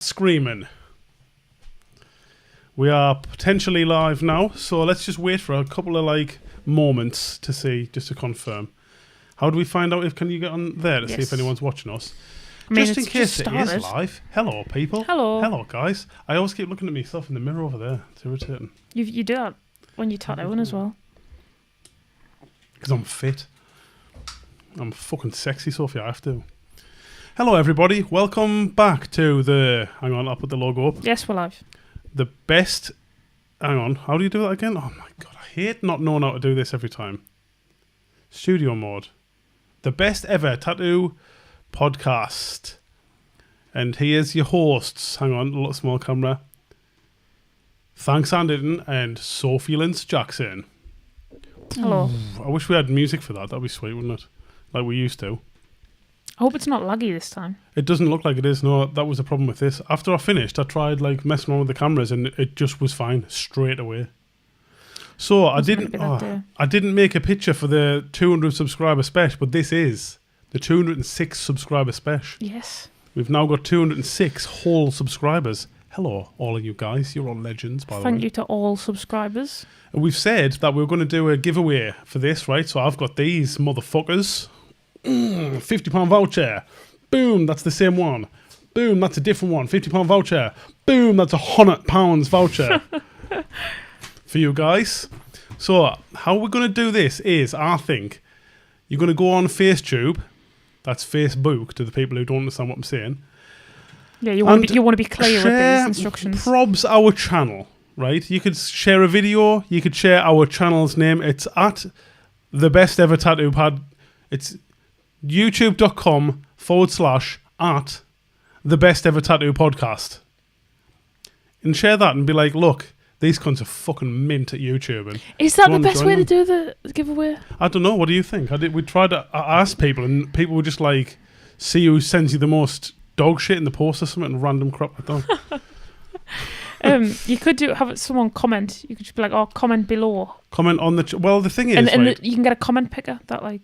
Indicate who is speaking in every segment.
Speaker 1: Screaming. We are potentially live now, so let's just wait for a couple of moments to see, just to confirm. How do we find out can you get on there to see if anyone's watching us? Just in case it is live. Hello, people. Hello, guys. I always keep looking at myself in the mirror over there. It's irritating.
Speaker 2: You do that when you tattoo as well.
Speaker 1: Because I'm fit. I'm fucking sexy, Sophie. I have to. Hello, everybody. Welcome back to the... Hang on, I'll put the logo up.
Speaker 2: Yes, we're live.
Speaker 1: The best... Hang on. How do you do that again? Oh, my God. I hate not knowing how to do this every time. Studio mode. The best ever tattoo podcast. And here's your hosts. Hang on, a little small camera. Thanks, Anderton and Sophie Lynch Jackson.
Speaker 2: Hello.
Speaker 1: I wish we had music for that. That'd be sweet, wouldn't it? Like we used to.
Speaker 2: I hope it's not laggy this time.
Speaker 1: It doesn't look like it is. No, that was the problem with this. After I finished, I tried messing around with the cameras, and it just was fine straight away. So I didn't make a picture for the 200 subscriber special, but this is the 206 subscriber special.
Speaker 2: Yes.
Speaker 1: We've now got 206 whole subscribers. Hello, all of you guys. You're all legends, by the way.
Speaker 2: Thank you to all subscribers.
Speaker 1: And we've said that we were going to do a giveaway for this, right? So I've got these motherfuckers. £50 voucher. Boom, that's the same one. Boom, that's a different one. £50 voucher. Boom, that's £100 voucher for you guys. So how we're going to do this is, I think, you're going to go on FaceTube. That's Facebook to the people who don't understand what I'm saying.
Speaker 2: Yeah, you want to be clear with these instructions.
Speaker 1: Probs our channel, right? You could share a video. You could share our channel's name. It's at the best ever tattoo pad. It's youtube.com/at the best ever tattoo podcast. And share that and be like, look, these cunts are fucking mint at YouTube. And
Speaker 2: is that the best way to do the giveaway?
Speaker 1: I don't know. What do you think? We tried to ask people, and people would just see who sends you the most dog shit in the post or something and random crap like that.
Speaker 2: You could have someone comment. You could just be like, "Oh, comment below."
Speaker 1: Comment on the. Well, the thing is,
Speaker 2: and you can get a comment picker that
Speaker 1: I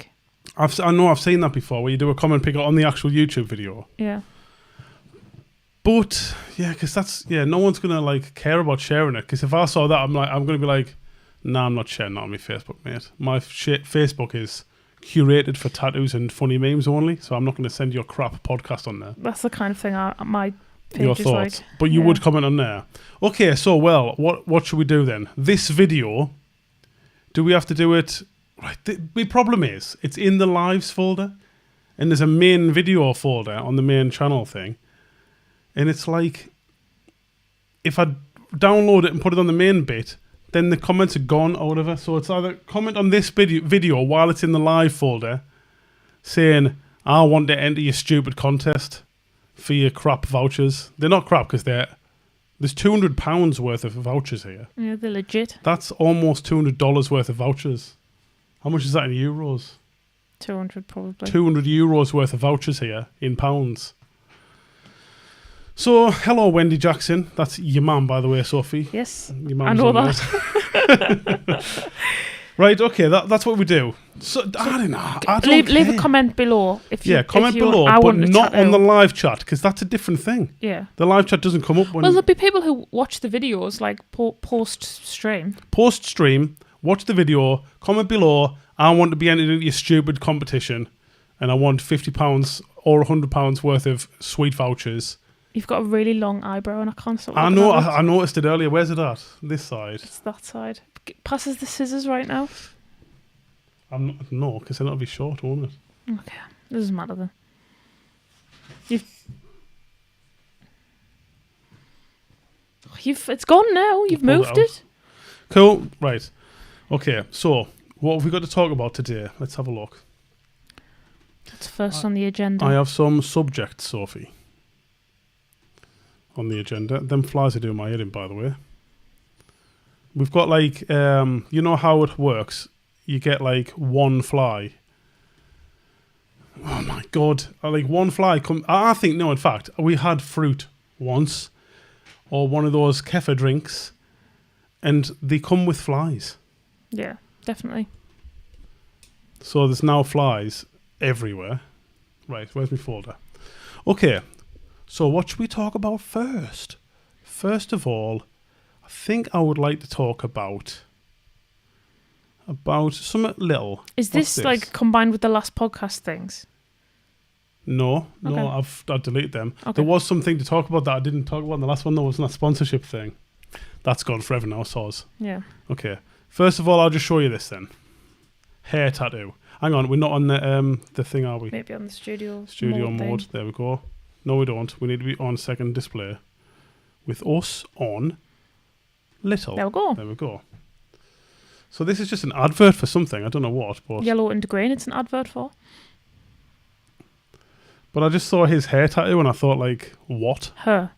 Speaker 1: know I've seen that before, where you do a comment picker on the actual YouTube video.
Speaker 2: Yeah.
Speaker 1: But yeah, because no one's gonna care about sharing it. Because if I saw that, I'm gonna be like, nah, I'm not sharing that on my Facebook, mate. My Facebook is curated for tattoos and funny memes only, so I'm not going to send you a crap podcast on there.
Speaker 2: That's the kind of thing my page
Speaker 1: your
Speaker 2: is
Speaker 1: thoughts,
Speaker 2: like.
Speaker 1: But you would comment on there. Okay, so what should we do then? This video, do we have to do it? Right. The problem is it's in the lives folder, and there's a main video folder on the main channel thing, and it's like if I download it and put it on the main bit, then the comments are gone or whatever. So it's either comment on this video while it's in the live folder saying, I want to enter your stupid contest for your crap vouchers. They're not crap because there's £200 worth of vouchers here.
Speaker 2: Yeah, they're legit.
Speaker 1: That's almost $200 worth of vouchers. How much is that in euros?
Speaker 2: 200 probably.
Speaker 1: €200 worth of vouchers here in pounds. So, hello, Wendy Jackson. That's your mum, by the way, Sophie.
Speaker 2: Yes,
Speaker 1: your
Speaker 2: I know that.
Speaker 1: Right, okay, that's what we do. So I don't know.
Speaker 2: Leave a comment below.
Speaker 1: Comment below, but not on the live chat, because that's a different thing.
Speaker 2: Yeah.
Speaker 1: The live chat doesn't come up when...
Speaker 2: Well, there'll be people who watch the videos, post-stream.
Speaker 1: Post-stream, watch the video, comment below, I want to be entered into your stupid competition, and I want £50 or £100 worth of sweet vouchers.
Speaker 2: You've got a really long eyebrow, and I can't stop.
Speaker 1: I know. I noticed it earlier. Where's it at? This side.
Speaker 2: It's that side. Passes the scissors right now.
Speaker 1: No, because then it'll be short, won't it?
Speaker 2: Okay, doesn't matter then. It's gone now. You've moved it.
Speaker 1: Cool. Right. Okay. So, what have we got to talk about today? Let's have a look.
Speaker 2: That's first on the agenda.
Speaker 1: I have some subjects, Sophie, on the agenda. Them flies are doing my head in, by the way. We've got you know how it works? You get one fly. Oh my God. One fly I think, no, in fact, we had fruit once, or one of those kefir drinks, and they come with flies.
Speaker 2: Yeah, definitely.
Speaker 1: So there's now flies everywhere. Right, where's my folder? Okay, So what should we talk about first? First of all, I think I would like to talk about something little.
Speaker 2: Is
Speaker 1: What's
Speaker 2: this like combined with the last podcast things?
Speaker 1: No,
Speaker 2: Okay.
Speaker 1: I've deleted them.
Speaker 2: Okay.
Speaker 1: There was something to talk about that I didn't talk about in the last one. There wasn't that sponsorship thing. That's gone forever now, soz.
Speaker 2: Yeah.
Speaker 1: Okay. First of all, I'll just show you this then. Hair tattoo. Hang on, we're not on the thing, are we?
Speaker 2: Maybe on the studio
Speaker 1: Mode.
Speaker 2: thing.
Speaker 1: There we go. No, we don't. We need to be on second display. With us on little.
Speaker 2: There we go.
Speaker 1: There we go. So this is just an advert for something. I don't know what, but
Speaker 2: Yellow and green. It's an advert for.
Speaker 1: But I just saw his hair tattoo and I thought, like, what?
Speaker 2: Her.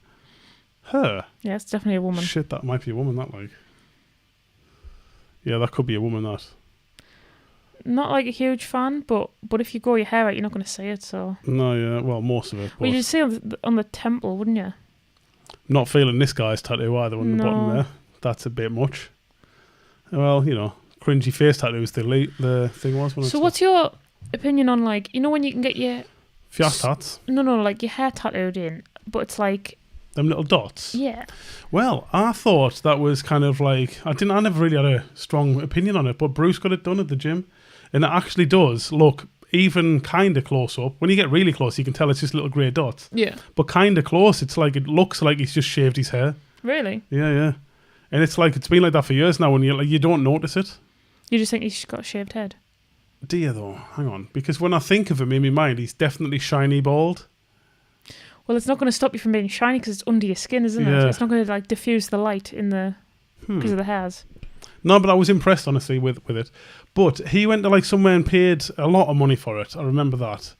Speaker 1: Her?
Speaker 2: Yeah, it's definitely a woman.
Speaker 1: Shit, that might be a woman, that, like. Yeah, that could be a woman, that.
Speaker 2: Not like a huge fan, but if you grow your hair out, you're not going to see it. So.
Speaker 1: No, yeah, well, most of it.
Speaker 2: Well, you'd see on the temple, wouldn't you?
Speaker 1: Not feeling this guy's tattoo either on the bottom there. That's a bit much. Well, you know, cringy face tattoos. The thing was.
Speaker 2: So, what's your opinion on, like, you know, when you can get your
Speaker 1: Fiat tats?
Speaker 2: No, like your hair tattooed in, but it's like
Speaker 1: them little dots.
Speaker 2: Yeah.
Speaker 1: Well, I thought that was kind of like I never really had a strong opinion on it, but Bruce got it done at the gym, and it actually does look even kind of close up. When you get really close, you can tell it's just little grey dots.
Speaker 2: Yeah.
Speaker 1: But kind of close, it's like it looks like he's just shaved his hair.
Speaker 2: Really?
Speaker 1: Yeah. And it's like it's been like that for years now, and you don't notice it.
Speaker 2: You just think he's got a shaved head.
Speaker 1: Do you though? Hang on, because when I think of him in my mind, he's definitely shiny bald.
Speaker 2: Well, it's not going to stop you from being shiny because it's under your skin, isn't it? So it's not going to like diffuse the light in the because of the hairs.
Speaker 1: No, but I was impressed honestly with it. But he went to like somewhere and paid a lot of money for it. I remember that.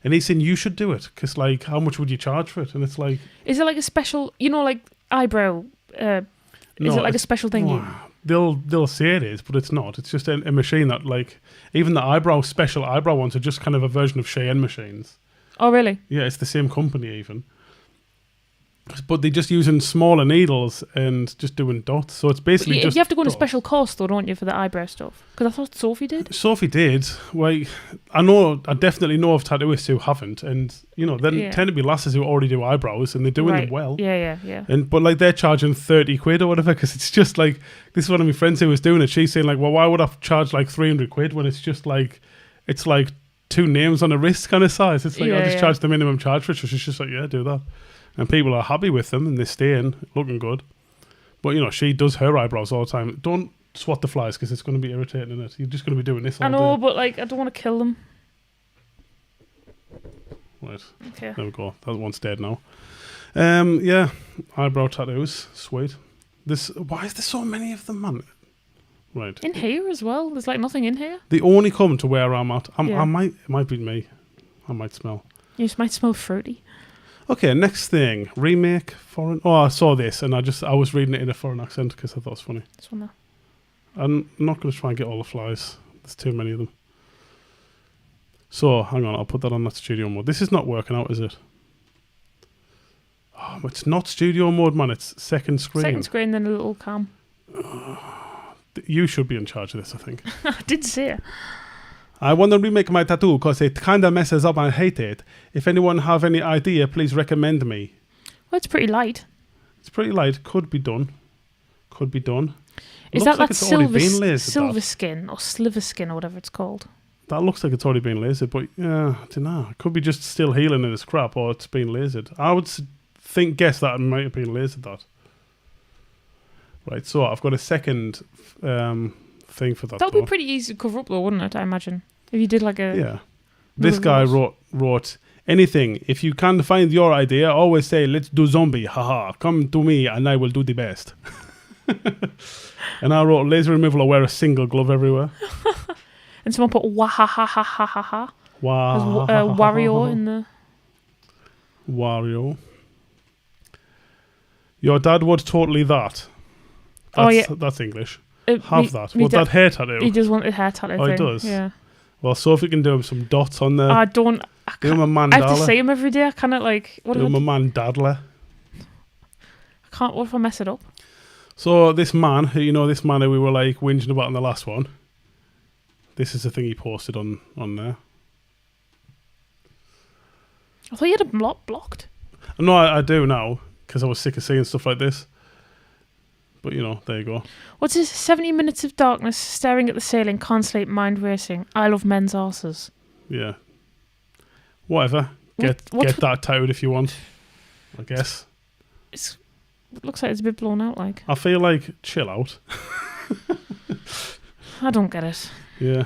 Speaker 1: And he's saying you should do it because like how much would you charge for it? And it's like,
Speaker 2: is it like a special? You know, like eyebrow. Is it like a special thing?
Speaker 1: They'll say it is, but it's not. It's just a machine that like even the special eyebrow ones are just kind of a version of Cheyenne machines.
Speaker 2: Oh, really?
Speaker 1: Yeah, it's the same company even. But they're just using smaller needles and just doing dots. So it's basically just...
Speaker 2: You have to go on a
Speaker 1: dots.
Speaker 2: special course, though, don't you, for the eyebrow stuff? Because I thought Sophie did.
Speaker 1: Sophie did. Well, I definitely know of tattooists who haven't. And, you know, there tend to be lasses who already do eyebrows and they're doing them well.
Speaker 2: Yeah.
Speaker 1: But, like, they're charging 30 quid or whatever because it's just, like... This is one of my friends who was doing it. She's saying, like, well, why would I charge, like, 300 quid when it's just, like... It's, like, 2 names on a wrist kind of size. It's like, I just charge the minimum charge for it. So she's just like, yeah, do that. And people are happy with them and they're staying, looking good. But, you know, she does her eyebrows all the time. Don't swat the flies because it's going to be irritating, isn't it? You're just going to be doing this all day.
Speaker 2: I know, but, like, I don't want to kill them.
Speaker 1: Right.
Speaker 2: Okay.
Speaker 1: There we go. That one's dead now. Yeah, eyebrow tattoos. Sweet. Why is there so many of them, man? Right.
Speaker 2: In here as well? There's, like, nothing in here?
Speaker 1: They only come to where I'm at. It might be me. I might smell.
Speaker 2: You just might smell fruity.
Speaker 1: Okay, next thing. Remake foreign... Oh, I saw this and I was reading it in a foreign accent because I thought it was funny.
Speaker 2: This one there.
Speaker 1: I'm not going to try and get all the flies. There's too many of them. So, hang on. I'll put that on that studio mode. This is not working out, is it? Oh, it's not studio mode, man. It's second screen.
Speaker 2: Second screen, then a little cam.
Speaker 1: You should be in charge of this, I think.
Speaker 2: I did say it.
Speaker 1: I want to remake my tattoo because it kind of messes up and I hate it. If anyone have any idea, please recommend me.
Speaker 2: Well, it's pretty light.
Speaker 1: It's pretty light. Could be done.
Speaker 2: Is
Speaker 1: looks
Speaker 2: that silver
Speaker 1: that.
Speaker 2: skin or sliver skin or whatever it's called?
Speaker 1: That looks like it's already been lasered, but yeah, I don't know. It could be just still healing and it's crap or it's been lasered. I would guess that it might have been lasered, that. Right, so I've got a second... thing for that.
Speaker 2: That would be pretty easy to cover up, though, wouldn't it? I imagine if you did like a
Speaker 1: This guy wrote anything. If you can't find your idea, always say let's do zombie. Haha! Come to me and I will do the best. And I wrote laser removal. I wear a single glove everywhere.
Speaker 2: And someone put wahahahahaha.
Speaker 1: Wario
Speaker 2: in the
Speaker 1: Wario. Your dad would totally that. That's English. That hair tattoo.
Speaker 2: He does want a hair tattoo.
Speaker 1: Oh, he does.
Speaker 2: Yeah.
Speaker 1: Well, Sophie can do some dots on there.
Speaker 2: I
Speaker 1: do him a mandala.
Speaker 2: I have to see him every day. I cannot like.
Speaker 1: Do him a mandala.
Speaker 2: I can't. What if I mess it up?
Speaker 1: So this man who we were like whinging about in the last one. This is the thing he posted on there.
Speaker 2: I thought you had a blocked.
Speaker 1: No, I do now because I was sick of seeing stuff like this. But, you know, there you go.
Speaker 2: What's this? 70 minutes of darkness, staring at the ceiling, can't sleep, mind racing. I love men's arses.
Speaker 1: Yeah. Whatever. Get that tattooed if you want, I guess.
Speaker 2: It looks like it's a bit blown out, like.
Speaker 1: I feel like, chill out.
Speaker 2: I don't get it.
Speaker 1: Yeah.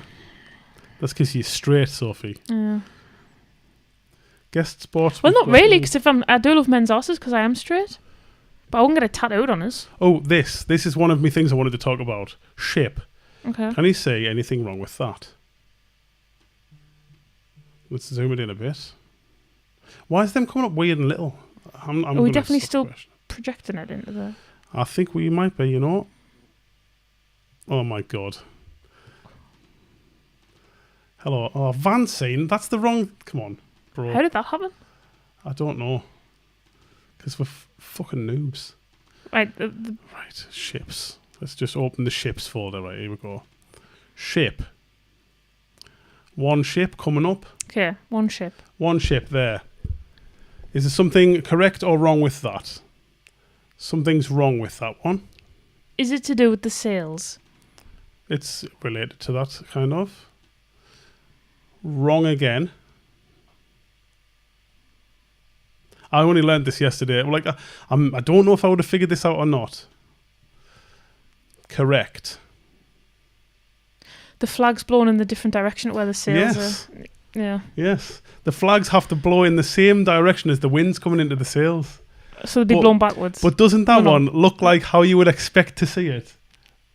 Speaker 1: That's because you're straight, Sophie.
Speaker 2: Yeah.
Speaker 1: Guest sports.
Speaker 2: Well, not really, because I do love men's arses because I am straight. But I wouldn't get it tattooed on us.
Speaker 1: Oh, this is one of my things I wanted to talk about. Ship.
Speaker 2: Okay.
Speaker 1: Can you see anything wrong with that? Let's zoom it in a bit. Why is them coming up weird and little?
Speaker 2: Are we definitely still projecting it into the...
Speaker 1: I think we might be, you know. Oh my god. Hello. Oh, Vancine. That's the wrong... Come on, bro.
Speaker 2: How did that happen?
Speaker 1: I don't know. Because we're fucking noobs.
Speaker 2: Right.
Speaker 1: Right, ships. Let's just open the ships folder. Right, here we go. Ship. One ship coming up.
Speaker 2: Okay, one ship.
Speaker 1: One ship there. Is there something correct or wrong with that? Something's wrong with that one.
Speaker 2: Is it to do with the sails?
Speaker 1: It's related to that, kind of. Wrong again. I only learned this yesterday. Like, I don't know if I would have figured this out or not. Correct.
Speaker 2: The flag's blown in the different direction to where the sails are. Yeah.
Speaker 1: Yes. The flags have to blow in the same direction as the wind's coming into the sails.
Speaker 2: So they'd be blown backwards.
Speaker 1: But doesn't that one look like how you would expect to see it?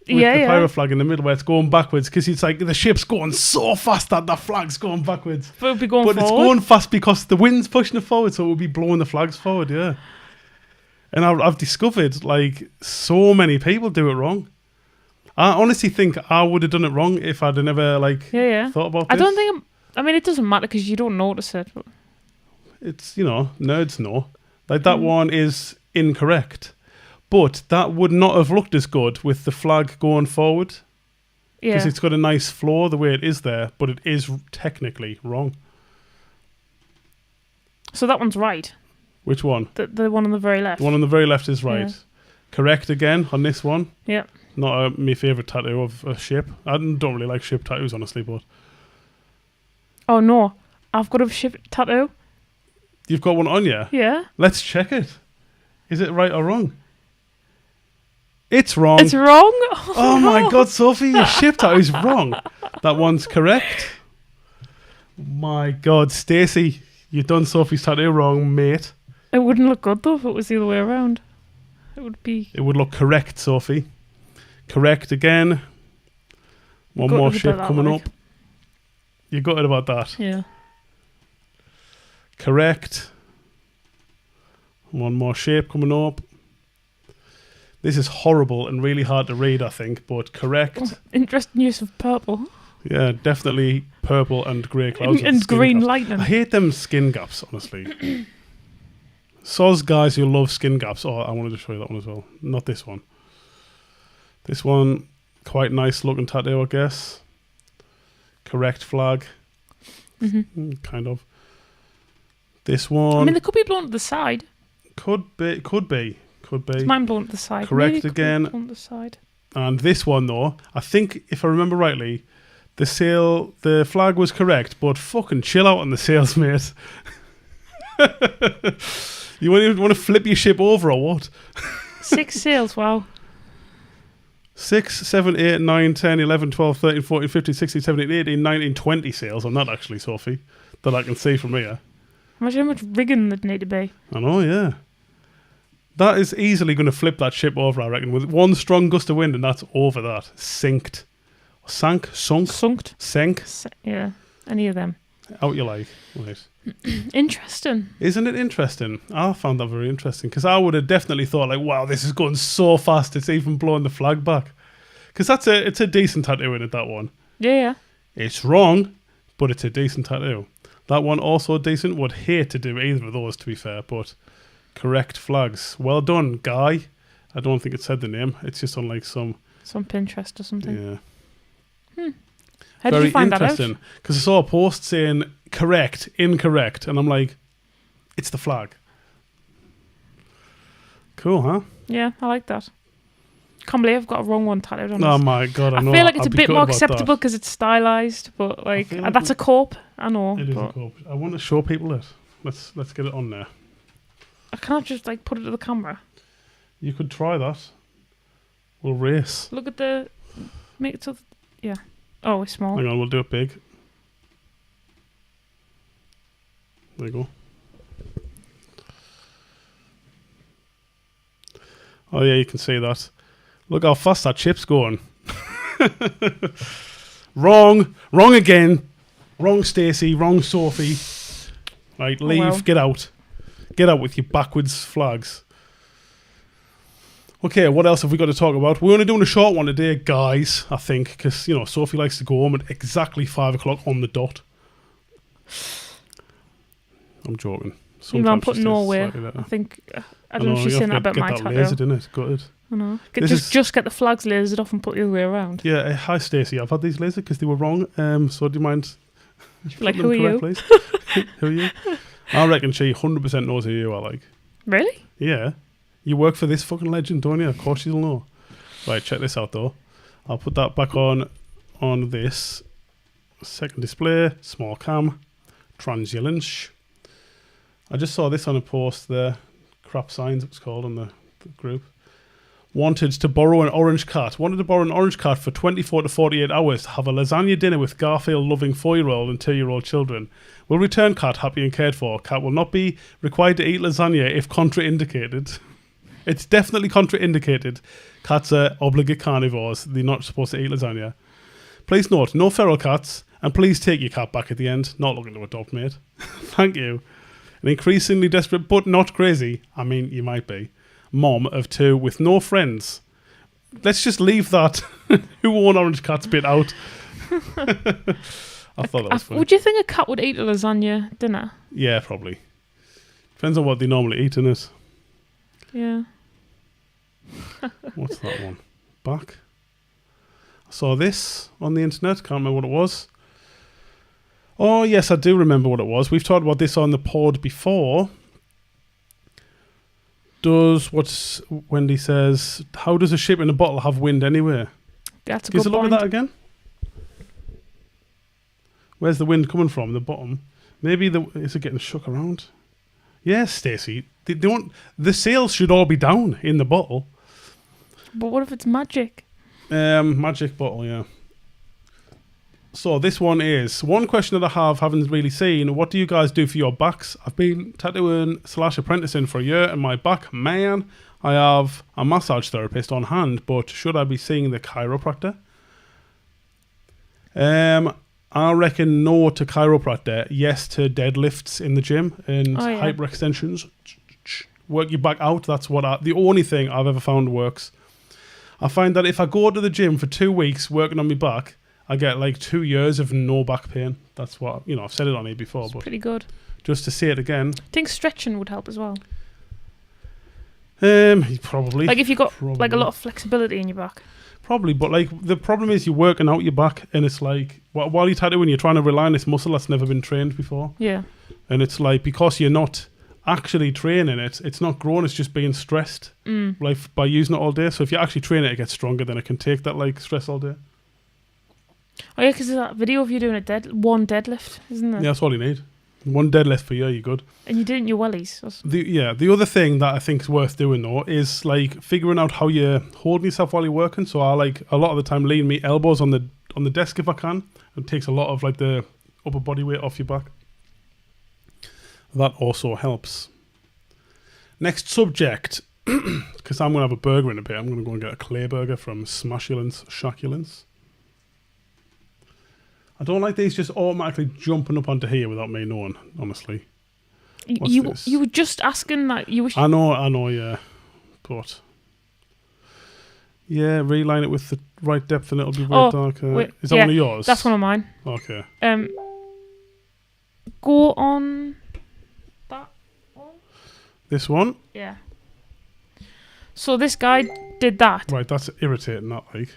Speaker 1: With the pirate flag in the middle where it's going backwards, because it's like the ship's going so fast that the flag's going backwards.
Speaker 2: But it'd be going forward.
Speaker 1: But it's going fast because the wind's pushing it forward, so it would be blowing the flags forward, yeah. And I've discovered, like, so many people do it wrong. I honestly think I would have done it wrong if I'd have never, like, thought about this.
Speaker 2: I don't think... I mean, it doesn't matter because you don't notice it. But.
Speaker 1: It's, you know, nerds know. Like, that one is incorrect. But that would not have looked as good with the flag going forward. Yeah. Because it's got a nice flow the way it is there, but it is technically wrong.
Speaker 2: So that one's right.
Speaker 1: Which one?
Speaker 2: The one on the very left.
Speaker 1: The one on the very left is right. Yeah. Correct again on this one.
Speaker 2: Yeah.
Speaker 1: Not my favourite tattoo of a ship. I don't really like ship tattoos, honestly, but...
Speaker 2: Oh, no. I've got a ship tattoo.
Speaker 1: You've got one on you?
Speaker 2: Yeah.
Speaker 1: Let's check it. Is it right or wrong? It's wrong.
Speaker 2: It's wrong?
Speaker 1: Oh my god, Sophie, your ship tattoo's wrong. That one's correct. My god, Stacey, you've done Sophie's tattoo wrong, mate.
Speaker 2: It wouldn't look good, though, if it was the other way around. It would
Speaker 1: look correct, Sophie. Correct again. One more ship coming up. You got it about that.
Speaker 2: Yeah.
Speaker 1: Correct. One more shape coming up. This is horrible and really hard to read, I think, but correct.
Speaker 2: Oh, interesting use of purple.
Speaker 1: Yeah, definitely purple and grey clouds.
Speaker 2: And green lightning.
Speaker 1: I hate them skin gaps, honestly. Soz guys who love skin gaps. Oh, I wanted to show you that one as well. Not this one. This one, quite nice looking tattoo, I guess. Correct flag. Mm-hmm. Kind of. This one.
Speaker 2: I mean, they could be blown to the side.
Speaker 1: Could be.
Speaker 2: It's mine blown to the side.
Speaker 1: Correct
Speaker 2: maybe
Speaker 1: again.
Speaker 2: Blown to the side.
Speaker 1: And this one, though, I think, if I remember rightly, the flag was correct, but fucking chill out on the sails, mate. You want to flip your ship over or what?
Speaker 2: 6 sails, wow.
Speaker 1: 6, 7, 8, 9, 10, 11, 12, 13, 14, 15, 16, 17, 18, 19, 20 sails on that, actually, Sophie, that I can see from here.
Speaker 2: Imagine how much rigging there'd need to be.
Speaker 1: I know, yeah. That is easily going to flip that ship over, I reckon, with one strong gust of wind, and that's over that. Sinked. Sank? Sunk?
Speaker 2: Sunked.
Speaker 1: Sank?
Speaker 2: Yeah, any of them.
Speaker 1: Out you like. Right.
Speaker 2: Interesting.
Speaker 1: Isn't it interesting? I found that very interesting, because I would have definitely thought, like, wow, this is going so fast, it's even blowing the flag back. Because it's a decent tattoo in it, that one.
Speaker 2: Yeah.
Speaker 1: It's wrong, but it's a decent tattoo. That one also decent. Would hate to do either of those, to be fair, but correct flags. Well done, guy. I don't think it said the name. It's just on like some
Speaker 2: Pinterest or something.
Speaker 1: Yeah.
Speaker 2: How did you find that out?
Speaker 1: Because I saw a post saying correct, incorrect, and I'm like, it's the flag. Cool, huh?
Speaker 2: Yeah, I like that. Can't believe I've got a wrong one tattooed on.
Speaker 1: Oh my god, I know.
Speaker 2: feel like it's
Speaker 1: I'd
Speaker 2: a
Speaker 1: be
Speaker 2: bit
Speaker 1: good
Speaker 2: more
Speaker 1: about
Speaker 2: acceptable
Speaker 1: that.
Speaker 2: because it's stylized, but like
Speaker 1: feel like
Speaker 2: that's a corp. I know.
Speaker 1: It is a
Speaker 2: but
Speaker 1: corp. I want to show people it. Let's get it on there.
Speaker 2: I can't just like put it to the camera.
Speaker 1: You could try that. We'll race.
Speaker 2: Look at the. Make it so. Yeah. Oh, it's small.
Speaker 1: Hang on, we'll do it big. There you go. Oh yeah, you can see that. Look how fast that chip's going. Wrong again. Wrong Stacey, wrong Sophie. Right, leave,
Speaker 2: well.
Speaker 1: Get out. Get out with your backwards flags. Okay, what else have we got to talk about? We're only doing a short one today, guys, I think, because, you know, Sophie likes to go home at exactly 5 o'clock on the dot. I'm joking.
Speaker 2: Even I'm
Speaker 1: Sometimes
Speaker 2: putting
Speaker 1: she
Speaker 2: no
Speaker 1: stays
Speaker 2: way.
Speaker 1: slightly later.
Speaker 2: I think I don't know if she's
Speaker 1: you
Speaker 2: saying
Speaker 1: have
Speaker 2: that
Speaker 1: to
Speaker 2: about my
Speaker 1: get that lasered,
Speaker 2: tattoo.
Speaker 1: innit? Gutted.
Speaker 2: I know.
Speaker 1: This
Speaker 2: Just get the flags lasered off and put the other way around.
Speaker 1: Yeah, hi Stacey. I've had these lasered because they were wrong. So do you mind?
Speaker 2: Like,
Speaker 1: putting
Speaker 2: who are
Speaker 1: them
Speaker 2: you?
Speaker 1: correct, please? Who are you? I reckon she 100% knows who you are. Like,
Speaker 2: Really?
Speaker 1: yeah, you work for this fucking legend, don't you? Of course she'll know. Right, check this out though. I'll put that back on this second display, small cam, transulence. I just saw this on a post there. Crap signs, it was called on the group. Wanted to borrow an orange cat for 24 to 48 hours to have a lasagna dinner with Garfield-loving 4-year-old and 2-year-old children. Will return cat happy and cared for. Cat will not be required to eat lasagna if contraindicated. It's definitely contraindicated. Cats are obligate carnivores. They're not supposed to eat lasagna. Please note, no feral cats, and please take your cat back at the end. Not looking to adopt, mate. Thank you. An increasingly desperate, but not crazy, I mean, you might be, mom of 2 with no friends. Let's just leave that who own orange cats bit out. I thought that was funny.
Speaker 2: Would you think a cat would eat a lasagna dinner?
Speaker 1: Yeah, probably. Depends on what they normally eat, innit?
Speaker 2: Yeah.
Speaker 1: What's that one? Back. I saw this on the internet. Can't remember what it was. Oh, yes, I do remember what it was. We've talked about this on the pod before. What's Wendy says, how does a ship in a bottle have wind anyway?
Speaker 2: That's a
Speaker 1: Give us
Speaker 2: good
Speaker 1: a look
Speaker 2: point.
Speaker 1: at that again. Where's the wind coming from? The bottom. Maybe is it getting shook around? Yes, Stacey. They don't. The sails should all be down in the bottle.
Speaker 2: But what if it's magic?
Speaker 1: Magic bottle, yeah. So this one is one question that I haven't really seen. What do you guys do for your backs? I've been tattooing / apprenticing for a year, and my back, man, I have a massage therapist on hand. But should I be seeing the chiropractor? I reckon no to chiropractor, yes to deadlifts in the gym and hyperextensions. Work your back out. That's what the only thing I've ever found works. I find that if I go to the gym for 2 weeks working on my back, I get like 2 years of no back pain. That's what, I've said it on here before. But
Speaker 2: pretty good.
Speaker 1: Just to say it again.
Speaker 2: I think stretching would help as well.
Speaker 1: Probably.
Speaker 2: Like if you got like a lot of flexibility in your back.
Speaker 1: Probably, but like the problem is you're working out your back and it's like, while you're tattooing, you're trying to rely on this muscle that's never been trained before.
Speaker 2: Yeah.
Speaker 1: And it's like, because you're not actually training it, it's not growing, it's just being stressed like by using it all day. So if you actually train it, it gets stronger, then it can take that like stress all day.
Speaker 2: Oh yeah, because there's that video of you doing one deadlift, isn't there?
Speaker 1: Yeah, that's all you need. One deadlift per year, you're good.
Speaker 2: And you did it in your wellies.
Speaker 1: The other thing that I think is worth doing though is like figuring out how you're holding yourself while you're working. So I like a lot of the time lean me elbows on the desk if I can. It takes a lot of like the upper body weight off your back. That also helps. Next subject, because I'm going to have a burger in a bit. I'm going to go and get a clay burger from Shaculence. I don't like these just automatically jumping up onto here without me knowing, honestly.
Speaker 2: You were just asking that. You were.
Speaker 1: I know, yeah. But yeah, reline it with the right depth and it'll be way darker.
Speaker 2: Wait,
Speaker 1: is that one of yours?
Speaker 2: That's one of mine.
Speaker 1: Okay.
Speaker 2: Go on that one.
Speaker 1: This one?
Speaker 2: Yeah. So this guy did that.
Speaker 1: Right, that's irritating, that like.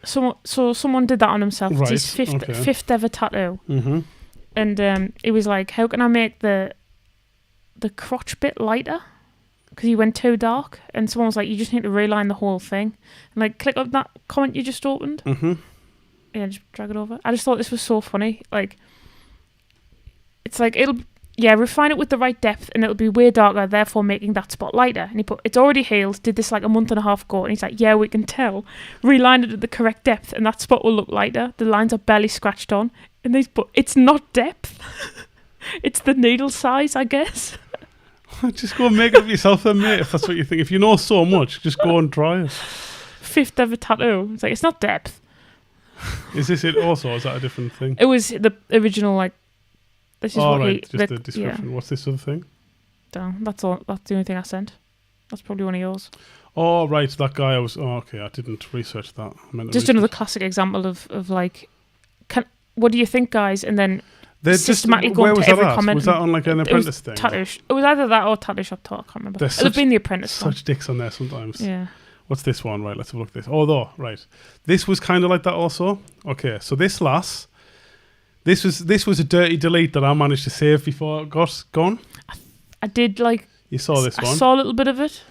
Speaker 2: Someone did that on himself.
Speaker 1: Right,
Speaker 2: It's his fifth ever tattoo.
Speaker 1: Mm-hmm.
Speaker 2: And it was like, how can I make the crotch bit lighter? because he went too dark, and someone was like, "You just need to reline the whole thing," and like click on that comment you just opened.
Speaker 1: Mm-hmm.
Speaker 2: Yeah, just drag it over. I just thought this was so funny. Like, it's like refine it with the right depth, and it'll be way darker, therefore making that spot lighter. And he put, "It's already healed. Did this like a month and a half ago," and he's like, "Yeah, we can tell. Reline it at the correct depth, and that spot will look lighter. The lines are barely scratched on." And they put, "It's not depth. It's the needle size, I guess."
Speaker 1: Just go and make it up yourself then, mate, if that's what you think. If you know so much, just go and try it.
Speaker 2: 5th ever tattoo. It's like, it's not depth.
Speaker 1: Is this it also, or is that a different thing?
Speaker 2: It was the original, like, this is what
Speaker 1: right, just the description. Yeah. What's this other thing?
Speaker 2: That's all. That's the only thing I sent. That's probably one of yours.
Speaker 1: Oh, right, that guy okay, I didn't research that.
Speaker 2: Just another classic example of like, what do you think, guys? And then systematically going to every comment.
Speaker 1: Was that on like an Apprentice thing?
Speaker 2: It was either that or Tattoo Shop Talk. I can't remember. It'll have been the Apprentice.
Speaker 1: Such dicks on there sometimes.
Speaker 2: Yeah.
Speaker 1: What's this one? Right, let's have a look at this. Although, right, this was kind of like that also. Okay, so this was a dirty delete that I managed to save before it got gone.
Speaker 2: I did like.
Speaker 1: You saw this one.
Speaker 2: I saw a little bit of it.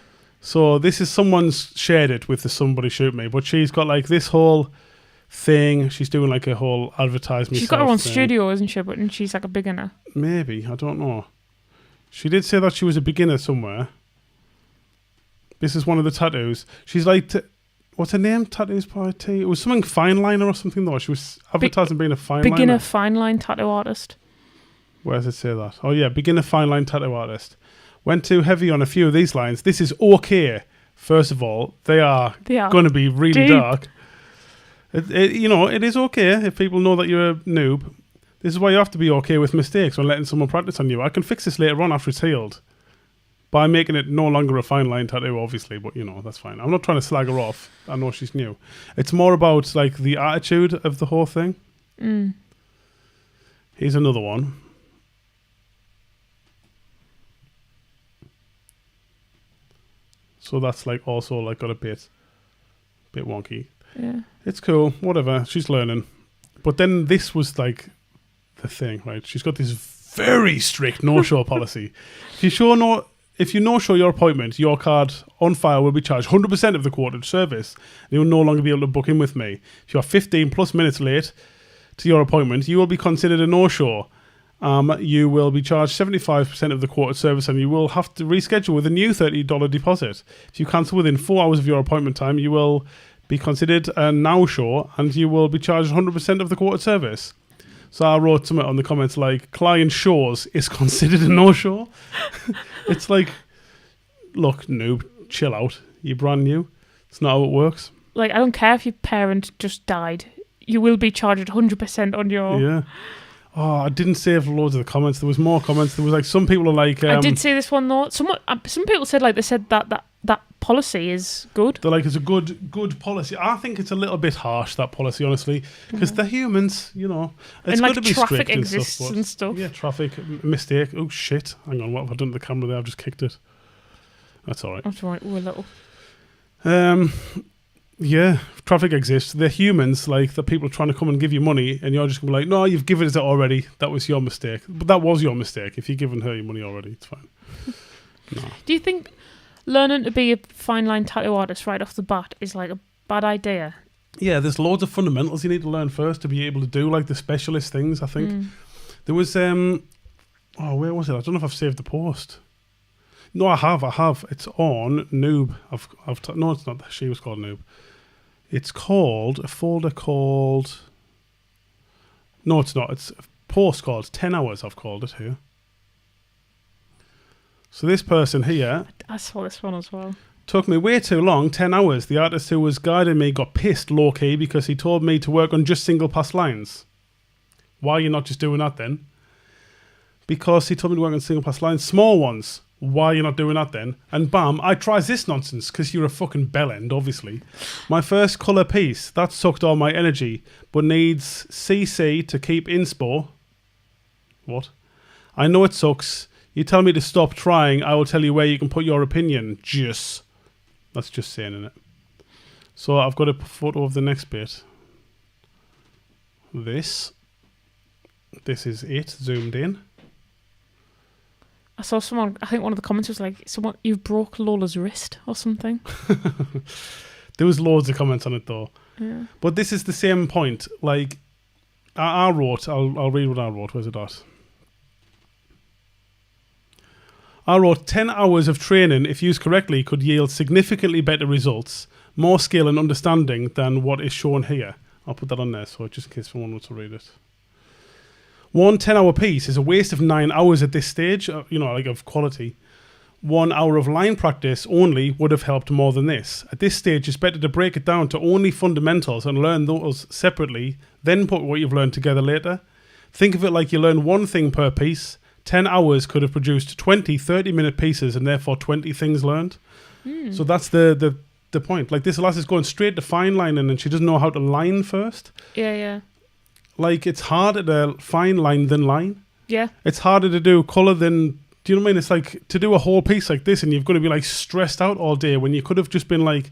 Speaker 1: So this is someone's shared it with the Somebody Shoot Me, but she's got like this whole thing. She's doing like a whole advertisement.
Speaker 2: She's got her own studio, isn't she? But she's like a beginner. Maybe,
Speaker 1: I don't know. She did say that she was a beginner somewhere. This is one of the tattoos. She's like, what's her name? Tattoos by T. It was something fine liner or something though. She was advertising being a fine liner.
Speaker 2: Beginner fine line tattoo artist.
Speaker 1: Where does it say that? Oh yeah, beginner fine line tattoo artist. Went too heavy on a few of these lines. This is okay. First of all, they are going to be really dark. It is okay if people know that you're a noob. This is why you have to be okay with mistakes when letting someone practice on you. I can fix this later on after it's healed. By making it no longer a fine line tattoo, obviously, but that's fine. I'm not trying to slag her off. I know she's new. It's more about like the attitude of the whole thing.
Speaker 2: Mm.
Speaker 1: Here's another one. So that's like also like got a bit wonky.
Speaker 2: Yeah.
Speaker 1: It's cool, whatever. She's learning. But then this was like the thing, right? She's got this very strict no-show policy. If you no-show your appointment, your card on file will be charged 100% of the quoted service. You will no longer be able to book in with me. If you are 15 plus minutes late to your appointment, you will be considered a no-show. You will be charged 75% of the quoted service, and you will have to reschedule with a new $30 deposit. If you cancel within 4 hours of your appointment time, you will be considered a no-show, and you will be charged 100% of the quoted service. So I wrote something on the comments like, client shows is considered a no-show. It's like, look, noob, chill out. You're brand new. It's not how it works.
Speaker 2: Like, I don't care if your parent just died. You will be charged 100% on your...
Speaker 1: Yeah. Oh, I didn't save loads of the comments. There was more comments. There was like, some people are like...
Speaker 2: I did see this one though. Some people said like, they said that policy is good.
Speaker 1: They're like, it's a good policy. I think it's a little bit harsh, that policy, honestly, because they're humans, It's
Speaker 2: and
Speaker 1: good to be
Speaker 2: traffic
Speaker 1: strict
Speaker 2: exists and stuff.
Speaker 1: Yeah, traffic, mistake. Oh, shit. Hang on, what have I done to the camera there? I've just kicked it. That's all right.
Speaker 2: That's all right. We're little.
Speaker 1: Yeah, traffic exists. They're humans, like the people trying to come and give you money, and you're just going to be like, no, you've given it already. That was your mistake. But that was your mistake. If you've given her your money already, it's fine. No.
Speaker 2: Do you think learning to be a fine line tattoo artist right off the bat is like a bad idea?
Speaker 1: Yeah, there's loads of fundamentals you need to learn first to be able to do like the specialist things, I think. There was, where was it? I don't know if I've saved the post. No, I have. It's on Noob. No, it's not. She was called Noob. It's called a folder called... No, it's not. It's a post called 10 Hours, I've called it here. So this person here...
Speaker 2: I saw this one as well.
Speaker 1: Took me way too long, 10 hours. The artist who was guiding me got pissed low-key because he told me to work on just single pass lines. Why are you not just doing that then? Because he told me to work on single pass lines. Small ones. Why are you not doing that then? And bam, I tries this nonsense because you're a fucking bellend, obviously. My first colour piece, that sucked all my energy, but needs CC to keep inspo. What? I know it sucks. You tell me to stop trying, I will tell you where you can put your opinion. Just. That's just saying, innit? So I've got a photo of the next bit. This is it, zoomed in.
Speaker 2: I saw someone, I think one of the comments was like, "Someone, you broke Lola's wrist or something."
Speaker 1: There was loads of comments on it though.
Speaker 2: Yeah.
Speaker 1: But this is the same point. Like, I wrote, I'll read what I wrote. Where's it at? I wrote 10 hours of training, if used correctly, could yield significantly better results, more skill and understanding than what is shown here. I'll put that on there, so just in case someone wants to read it. One 10-hour piece is a waste of 9 hours at this stage, like of quality. 1 hour of line practice only would have helped more than this. At this stage, it's better to break it down to only fundamentals and learn those separately, then put what you've learned together later. Think of it like you learn one thing per piece. 10 hours could have produced 20 30-minute pieces and therefore 20 things learned. So that's the point. Like, this lass is going straight to fine lining and she doesn't know how to line first.
Speaker 2: Yeah.
Speaker 1: Like, it's harder to fine line than line.
Speaker 2: Yeah.
Speaker 1: It's harder to do colour than... Do you know what I mean? It's like to do a whole piece like this and you've got to be like stressed out all day when you could have just been like,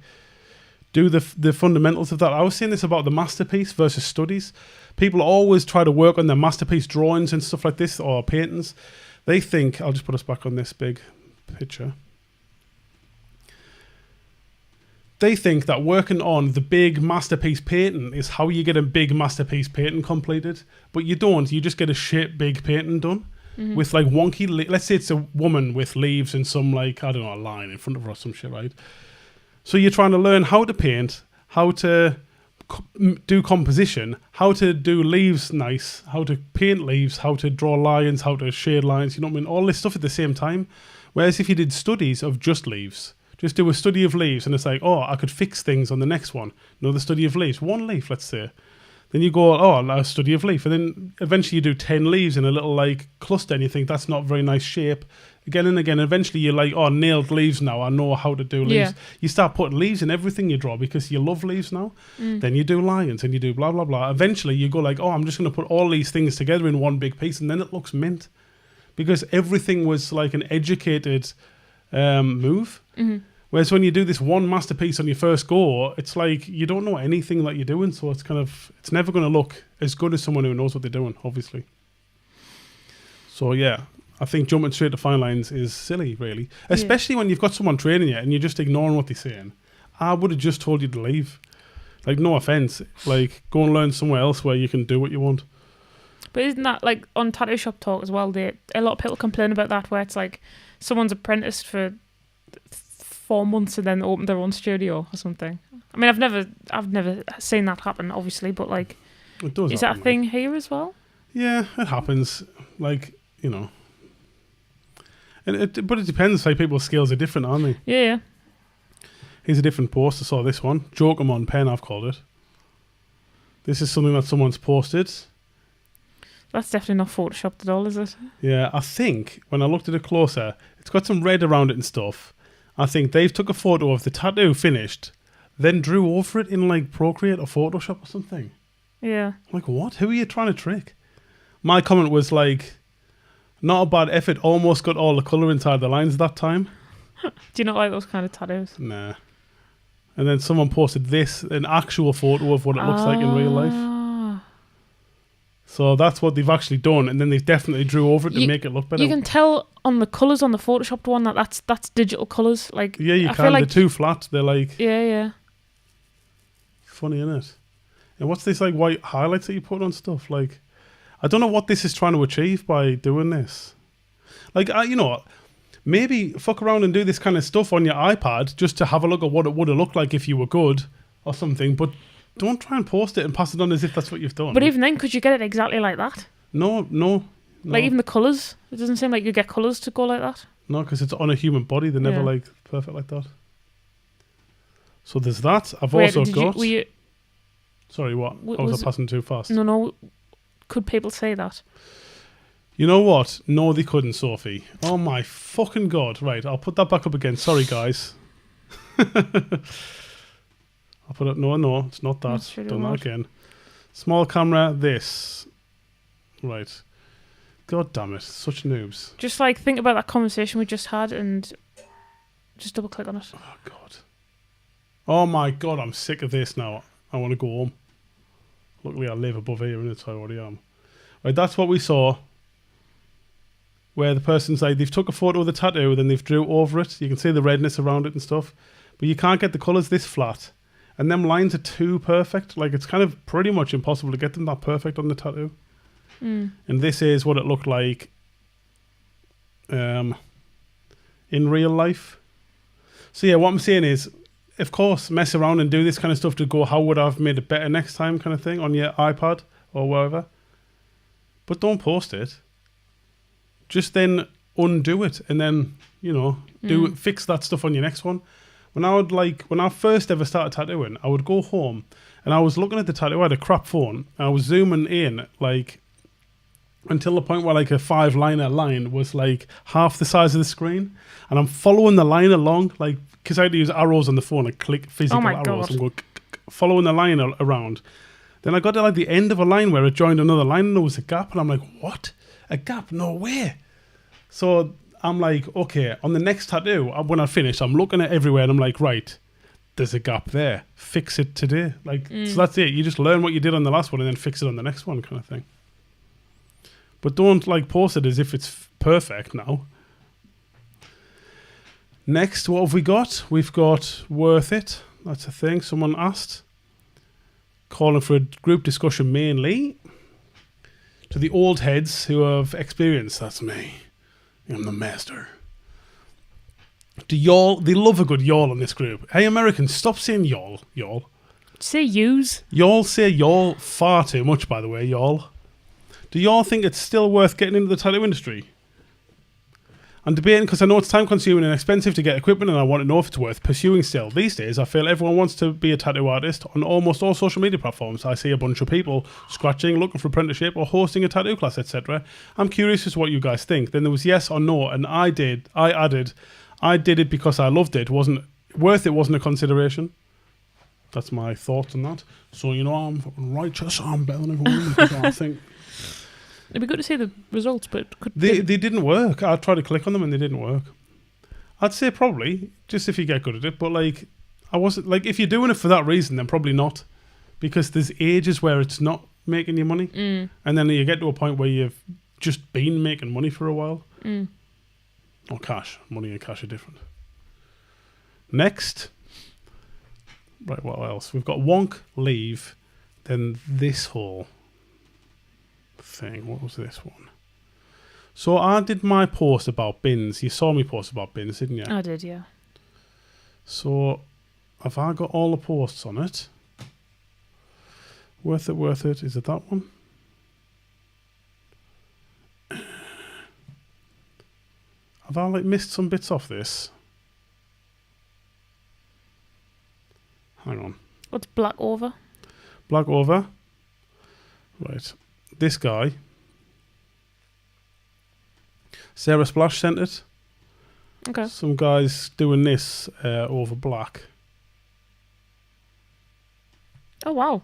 Speaker 1: do the fundamentals of that. I was saying this about the masterpiece versus studies. People always try to work on their masterpiece drawings and stuff like this or paintings. They think... I'll just put us back on this big picture. They think that working on the big masterpiece painting is how you get a big masterpiece painting completed. But you don't. You just get a shit big painting done with like wonky... Let's say it's a woman with leaves and some like, I don't know, a line in front of her or some shit, right? So you're trying to learn how to paint, how to do composition, how to do leaves nice, how to paint leaves, how to draw lines, how to shade lines, you know what I mean? All this stuff at the same time. Whereas if you did studies of just leaves... Just do a study of leaves and it's like, oh, I could fix things on the next one. Another study of leaves. One leaf, let's say. Then you go, oh, a study of leaf. And then eventually you do 10 leaves in a little like cluster and you think that's not a very nice shape. Again and again. Eventually you're like, oh, nailed leaves now. I know how to do leaves.
Speaker 2: Yeah.
Speaker 1: You start putting leaves in everything you draw because you love leaves now. Then you do lions and you do blah, blah, blah. Eventually you go like, oh, I'm just going to put all these things together in one big piece and then it looks mint. Because everything was like an educated move. Whereas when you do this one masterpiece on your first go, it's like you don't know anything that you're doing, so it's it's never going to look as good as someone who knows what they're doing, obviously. So yeah, I think jumping straight to fine lines is silly, really. Especially when you've got someone training you and you're just ignoring what they're saying. I would have just told you to leave. Like, no offence. Like, go and learn somewhere else where you can do what you want.
Speaker 2: But isn't that like on Tattoo Shop Talk as well? A lot of people complain about that, where it's like someone's apprenticed for 4 months and then opened their own studio or something. I mean, I've never seen that happen, obviously, but like,
Speaker 1: it does
Speaker 2: is
Speaker 1: happen,
Speaker 2: that a thing here as well?
Speaker 1: Yeah, it happens. Like, you know, but it depends. Like, people's skills are different, aren't they?
Speaker 2: Yeah.
Speaker 1: Here's a different post. I saw this one. Jokermon pen, I've called it. This is something that someone's posted.
Speaker 2: That's definitely not photoshopped at all, is it?
Speaker 1: Yeah, I think when I looked at it closer, it's got some red around it and stuff. I think they've took a photo of the tattoo finished, then drew over it in like Procreate or Photoshop or something.
Speaker 2: Yeah.
Speaker 1: Like, what? Who are you trying to trick? My comment was like, not a bad effort, almost got all the colour inside the lines that time.
Speaker 2: Do you not like those kind of tattoos?
Speaker 1: Nah. And then someone posted this, an actual photo of what it looks like in real life. So that's what they've actually done, and then they definitely drew over it to make it look better.
Speaker 2: You can tell on the colours on the photoshopped one that's digital colours. Like,
Speaker 1: yeah, you
Speaker 2: I
Speaker 1: can.
Speaker 2: feel like,
Speaker 1: they're too flat. They're like...
Speaker 2: Yeah.
Speaker 1: Funny, isn't it? And what's this like white highlights that you put on stuff? Like, I don't know what this is trying to achieve by doing this. Like, you know, maybe fuck around and do this kind of stuff on your iPad just to have a look at what it would have looked like if you were good or something, but don't try and post it and pass it on as if that's what you've done.
Speaker 2: But even then, could you get it exactly like that?
Speaker 1: No.
Speaker 2: Like, even the colours? It doesn't seem like you get colours to go like that.
Speaker 1: No, because it's on a human body. They're never, like, perfect like that. So there's that. I've also got... Sorry, what? Was I passing too fast?
Speaker 2: No. Could people say that?
Speaker 1: You know what? No, they couldn't, Sophie. Oh, my fucking God. Right, I'll put that back up again. Sorry, guys. I'll put it... No, it's not that. Done that again. Small camera, this. Right. God damn it. Such noobs.
Speaker 2: Just, like, think about that conversation we just had and just double-click on it.
Speaker 1: Oh, God. Oh, my God. I'm sick of this now. I want to go home. Luckily, I live above here, and so I already am. Right, that's what we saw. where the person's like, they've took a photo of the tattoo, then they've drew over it. You can see the redness around it and stuff. But you can't get the colours this flat. And them lines are too perfect. Like, it's kind of pretty much impossible to get them that perfect on the tattoo. And this is what it looked like in real life. So yeah, what I'm saying is, of course, mess around and do this kind of stuff to go, how would I have made it better next time kind of thing on your iPad or wherever. But don't post it. Just then undo it and then, you know, fix that stuff on your next one. When I first ever started tattooing, I would go home and I was looking at the tattoo. I had a crap phone and I was zooming in like until the point where like a 5-liner line was like half the size of the screen, and I'm following the line along, like, because I had to use arrows on the phone and click physical arrows.
Speaker 2: God.
Speaker 1: I'm going following the line around. Then I got to like the end of a line where it joined another line and there was a gap, and I'm like, what? A gap? No way. So I'm like, okay, on the next tattoo, when I finish, I'm looking at everywhere and I'm like, right, there's a gap there. Fix it today. Like, so that's it. You just learn what you did on the last one and then fix it on the next one kind of thing. But don't like post it as if it's perfect now. Next, what have we got? We've got Worth It. That's a thing someone asked. Calling for a group discussion mainly to the old heads who have experience. That's me. I'm the master. They love a good y'all in this group. Hey, Americans, stop saying y'all. Y'all.
Speaker 2: Say yous.
Speaker 1: Y'all say y'all far too much, by the way, y'all. Do y'all think it's still worth getting into the tattoo industry? I'm debating because I know it's time consuming and expensive to get equipment, and I want to know if it's worth pursuing still. These days, I feel everyone wants to be a tattoo artist. On almost all social media platforms, I see a bunch of people scratching, looking for apprenticeship, or hosting a tattoo class, etc. I'm curious as to what you guys think. Then there was yes or no, and I added, I did it because I loved it. Wasn't a consideration. That's my thoughts on that. So, you know, I'm fucking righteous. I'm better than everyone because I think...
Speaker 2: It'd be good to see the results, but
Speaker 1: they didn't work. I tried to click on them and they didn't work. I'd say probably, just if you get good at it. But like, I wasn't like, if you're doing it for that reason, then probably not, because there's ages where it's not making you money, and then you get to a point where you've just been making money for a while. Or cash. Money and cash are different. Next, right? What else? We've got Wonk, Leave, then this whole thing. What was this one? So I did my post about bins. You saw me post about bins, didn't you?
Speaker 2: I did, yeah.
Speaker 1: So have I got all the posts on it? Worth it. Is it that one? Have I like missed some bits off this? Hang on.
Speaker 2: What's Black Over?
Speaker 1: Black Over. Right. This guy, Sarah Splash sent it.
Speaker 2: Okay.
Speaker 1: Some guys doing this over black.
Speaker 2: Oh, wow.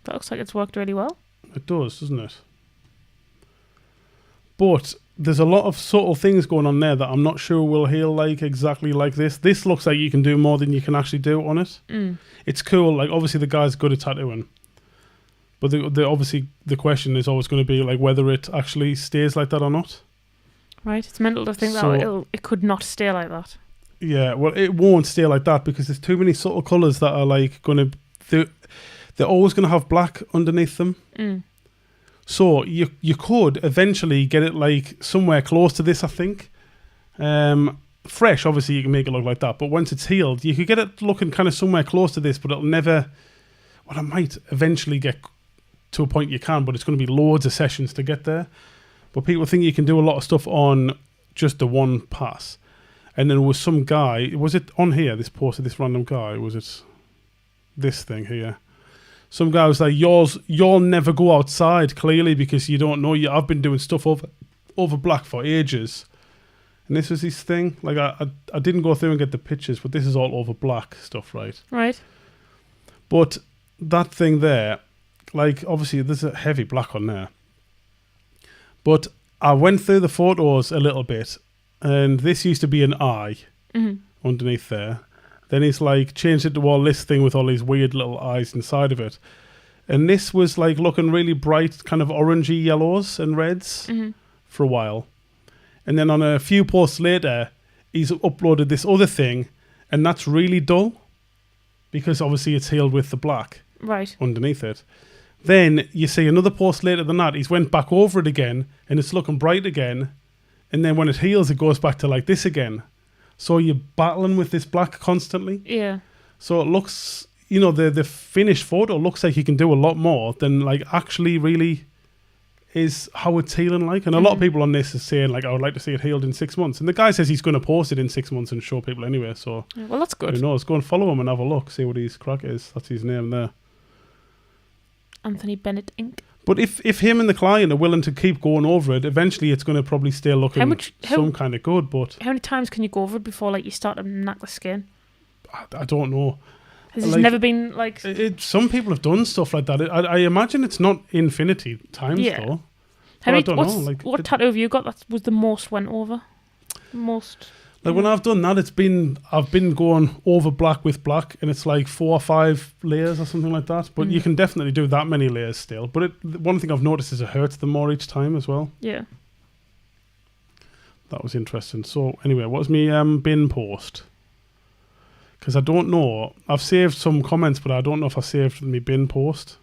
Speaker 2: That looks like it's worked really well.
Speaker 1: It does, doesn't it? But there's a lot of subtle things going on there that I'm not sure will heal like exactly like this. This looks like you can do more than you can actually do on it. It's cool. Like, obviously the guy's good at tattooing. But obviously the question is always going to be like whether it actually stays like that or not.
Speaker 2: Right, it's mental to think that it could not stay like that. Yeah,
Speaker 1: well, it won't stay like that because there's too many subtle colours that are like going to... They're always going to have black underneath them. So you could eventually get it like somewhere close to this, I think. Fresh, obviously you can make it look like that, but once it's healed, you could get it looking kind of somewhere close to this, but it'll never... Well, it might eventually get to a point you can, but it's going to be loads of sessions to get there. But people think you can do a lot of stuff on just the one pass. And then there was some guy, was it on here, this post of this random guy, was it this thing here? Some guy was like, y'all never go outside, clearly, because you don't know. I've been doing stuff over black for ages. And this was his thing. Like, I didn't go through and get the pictures, but this is all over black stuff, right?
Speaker 2: Right.
Speaker 1: But that thing there, like, obviously there's a heavy black on there. But I went through the photos a little bit, and this used to be an eye underneath there. Then he's like changed it to all this thing with all these weird little eyes inside of it. And this was like looking really bright, kind of orangey yellows and reds for a while. And then on a few posts later, he's uploaded this other thing, and that's really dull because obviously it's healed with the black
Speaker 2: Right.
Speaker 1: underneath it. Then you see another post later than that, he's went back over it again, and it's looking bright again. And then when it heals, it goes back to like this again. So you're battling with this black constantly.
Speaker 2: Yeah.
Speaker 1: So it looks, you know, the finished photo looks like you can do a lot more than like actually really is how it's healing like. And a lot of people on this is saying like, I would like to see it healed in 6 months. And the guy says he's going to post it in 6 months and show people anyway. So
Speaker 2: Yeah, well, that's good.
Speaker 1: who knows? Go and follow him and have a look, see what his crack is. That's his name there.
Speaker 2: Anthony Bennett Inc.
Speaker 1: But if him and the client are willing to keep going over it, eventually it's going to probably stay looking some kind of good. But
Speaker 2: How many times can you go over it before like you start to knack the skin?
Speaker 1: I don't know.
Speaker 2: Has it
Speaker 1: Like,
Speaker 2: never been like...
Speaker 1: Some people have done stuff like that. I imagine it's not infinity times
Speaker 2: Yeah.
Speaker 1: though.
Speaker 2: How
Speaker 1: But I
Speaker 2: many,
Speaker 1: don't know. Like,
Speaker 2: what tattoo have you got that was the most went over? Most...
Speaker 1: like when I've done that, I've been going over black with black, and it's like 4 or 5 layers or something like that. But you can definitely do that many layers still. But one thing I've noticed is it hurts them more each time as well.
Speaker 2: Yeah.
Speaker 1: That was interesting. So anyway, what was me bin post? Because I don't know. I've saved some comments, but I don't know if I saved my bin post.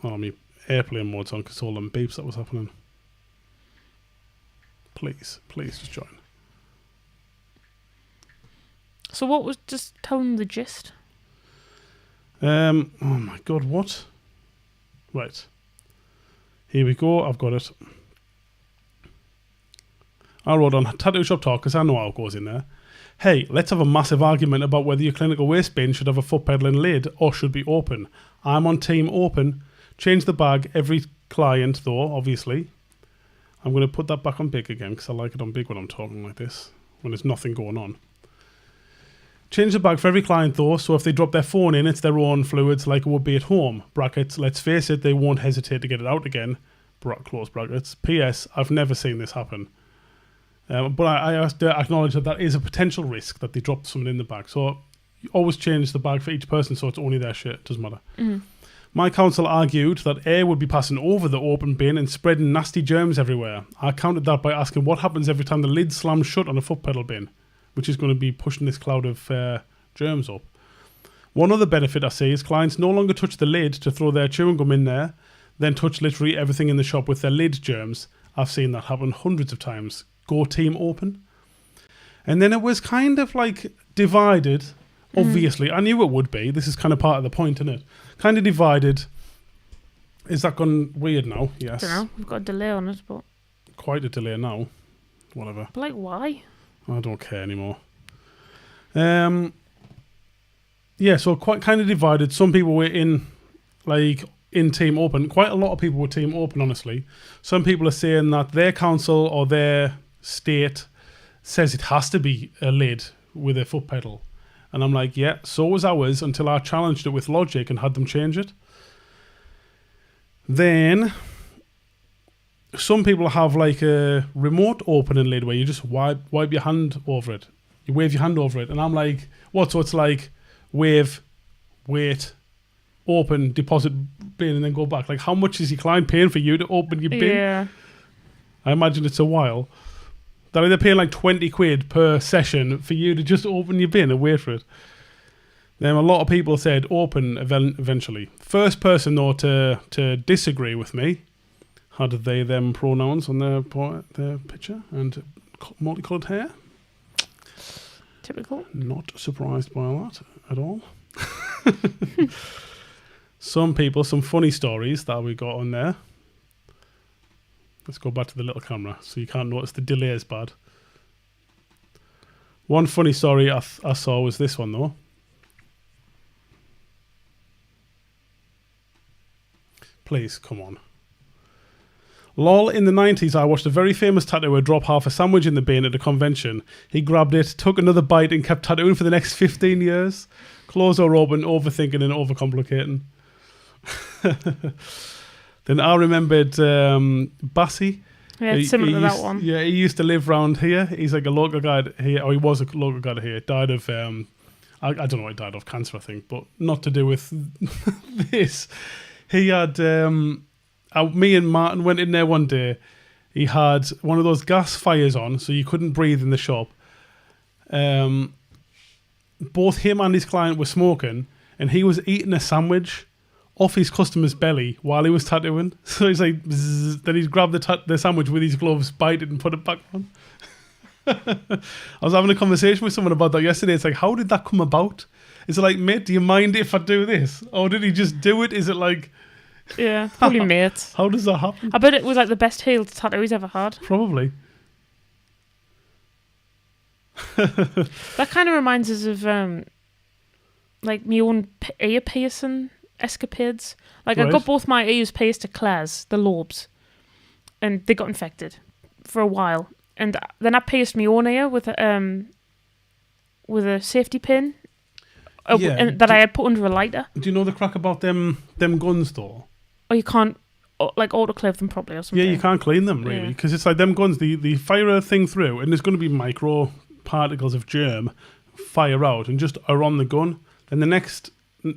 Speaker 1: Oh, my airplane mode's on because all them beeps that was happening. Please just join.
Speaker 2: So what was... Just tell them the gist.
Speaker 1: Oh my god, what? Right. Here we go, I've got it. I wrote on Tattoo Shop Talk because I know how it goes in there. Hey, let's have a massive argument about whether your clinical waste bin should have a foot pedal and lid or should be open. I'm on team open. Change the bag every client though, obviously. I'm going to put that back on big again because I like it on big when I'm talking like this, when there's nothing going on. Change the bag for every client though, so if they drop their phone in, it's their own fluids like it would be at home. Brackets, let's face it, they won't hesitate to get it out again. Close brackets. P.S. I've never seen this happen. But I have to acknowledge that is a potential risk that they drop something in the bag. So you always change the bag for each person so it's only their shit. Doesn't matter.
Speaker 2: Mm-hmm.
Speaker 1: My counsel argued that air would be passing over the open bin and spreading nasty germs everywhere. I countered that by asking what happens every time the lid slams shut on a foot pedal bin, which is going to be pushing this cloud of germs up. One other benefit I see is clients no longer touch the lid to throw their chewing gum in there, then touch literally everything in the shop with their lid germs. I've seen that happen hundreds of times. Go team open. And then it was kind of like divided. Obviously, I knew it would be. This is kind of part of the point, isn't it? Kind of divided. Is that gone weird now? Yes.
Speaker 2: I don't know. We've got a delay on it, but...
Speaker 1: Quite a delay now. Whatever.
Speaker 2: But like, why?
Speaker 1: I don't care anymore. Yeah, so quite kind of divided. Some people were in team open. Quite a lot of people were team open, honestly. Some people are saying that their council or their state says it has to be a lid with a foot pedal. And I'm like, yeah, so was ours until I challenged it with logic and had them change it. Then some people have like a remote opening lid where you just wipe your hand over it. You wave your hand over it. And I'm like, what? So it's like wave, wait, open, deposit bin, and then go back. Like, how much is your client paying for you to open your bin?
Speaker 2: Yeah.
Speaker 1: I imagine it's a while. They're paying like 20 quid per session for you to just open your bin and wait for it. Then a lot of people said open eventually. First person though to disagree with me had they them pronouns on their picture and multicoloured hair.
Speaker 2: Typical.
Speaker 1: Not surprised by that at all. Some funny stories that we got on there. Let's go back to the little camera so you can't notice the delay is bad. One funny story I saw was this one though. Please, come on. Lol, in the 90s I watched a very famous tattooer drop half a sandwich in the bin at a convention. He grabbed it, took another bite and kept tattooing for the next 15 years. Close or open, overthinking and overcomplicating. Then I remembered Bassi.
Speaker 2: Yeah, it's similar to that one.
Speaker 1: Yeah, he used to live round here. He's like a local guy here, or he was a local guy here. Died of, I don't know what he died of, cancer I think, but not to do with this. He had me and Martin went in there one day. He had one of those gas fires on, so you couldn't breathe in the shop. Both him and his client were smoking, and he was eating a sandwich off his customer's belly while he was tattooing. So he's like, bzzz, then he'd grab the sandwich with his gloves, bite it, and put it back on. I was having a conversation with someone about that yesterday. It's like, how did that come about? Is it like, mate, do you mind if I do this? Or did he just do it? Is it like...
Speaker 2: Yeah, probably mate.
Speaker 1: How does that happen?
Speaker 2: I bet it was like the best healed tattoo he's ever had.
Speaker 1: Probably.
Speaker 2: That kind of reminds us of like my own ear piercing escapades. Like I got both my ears pierced to Claire's, the lobes, and they got infected for a while. And then I pierced my own ear with a safety pin that I had put under a lighter.
Speaker 1: Do you know the crack about them guns though?
Speaker 2: Or you can't like autoclave them properly or something.
Speaker 1: Yeah, you can't clean them really because it's like them guns. They fire a thing through, and there's going to be micro particles of germ fire out and just are on the gun. Then the next bit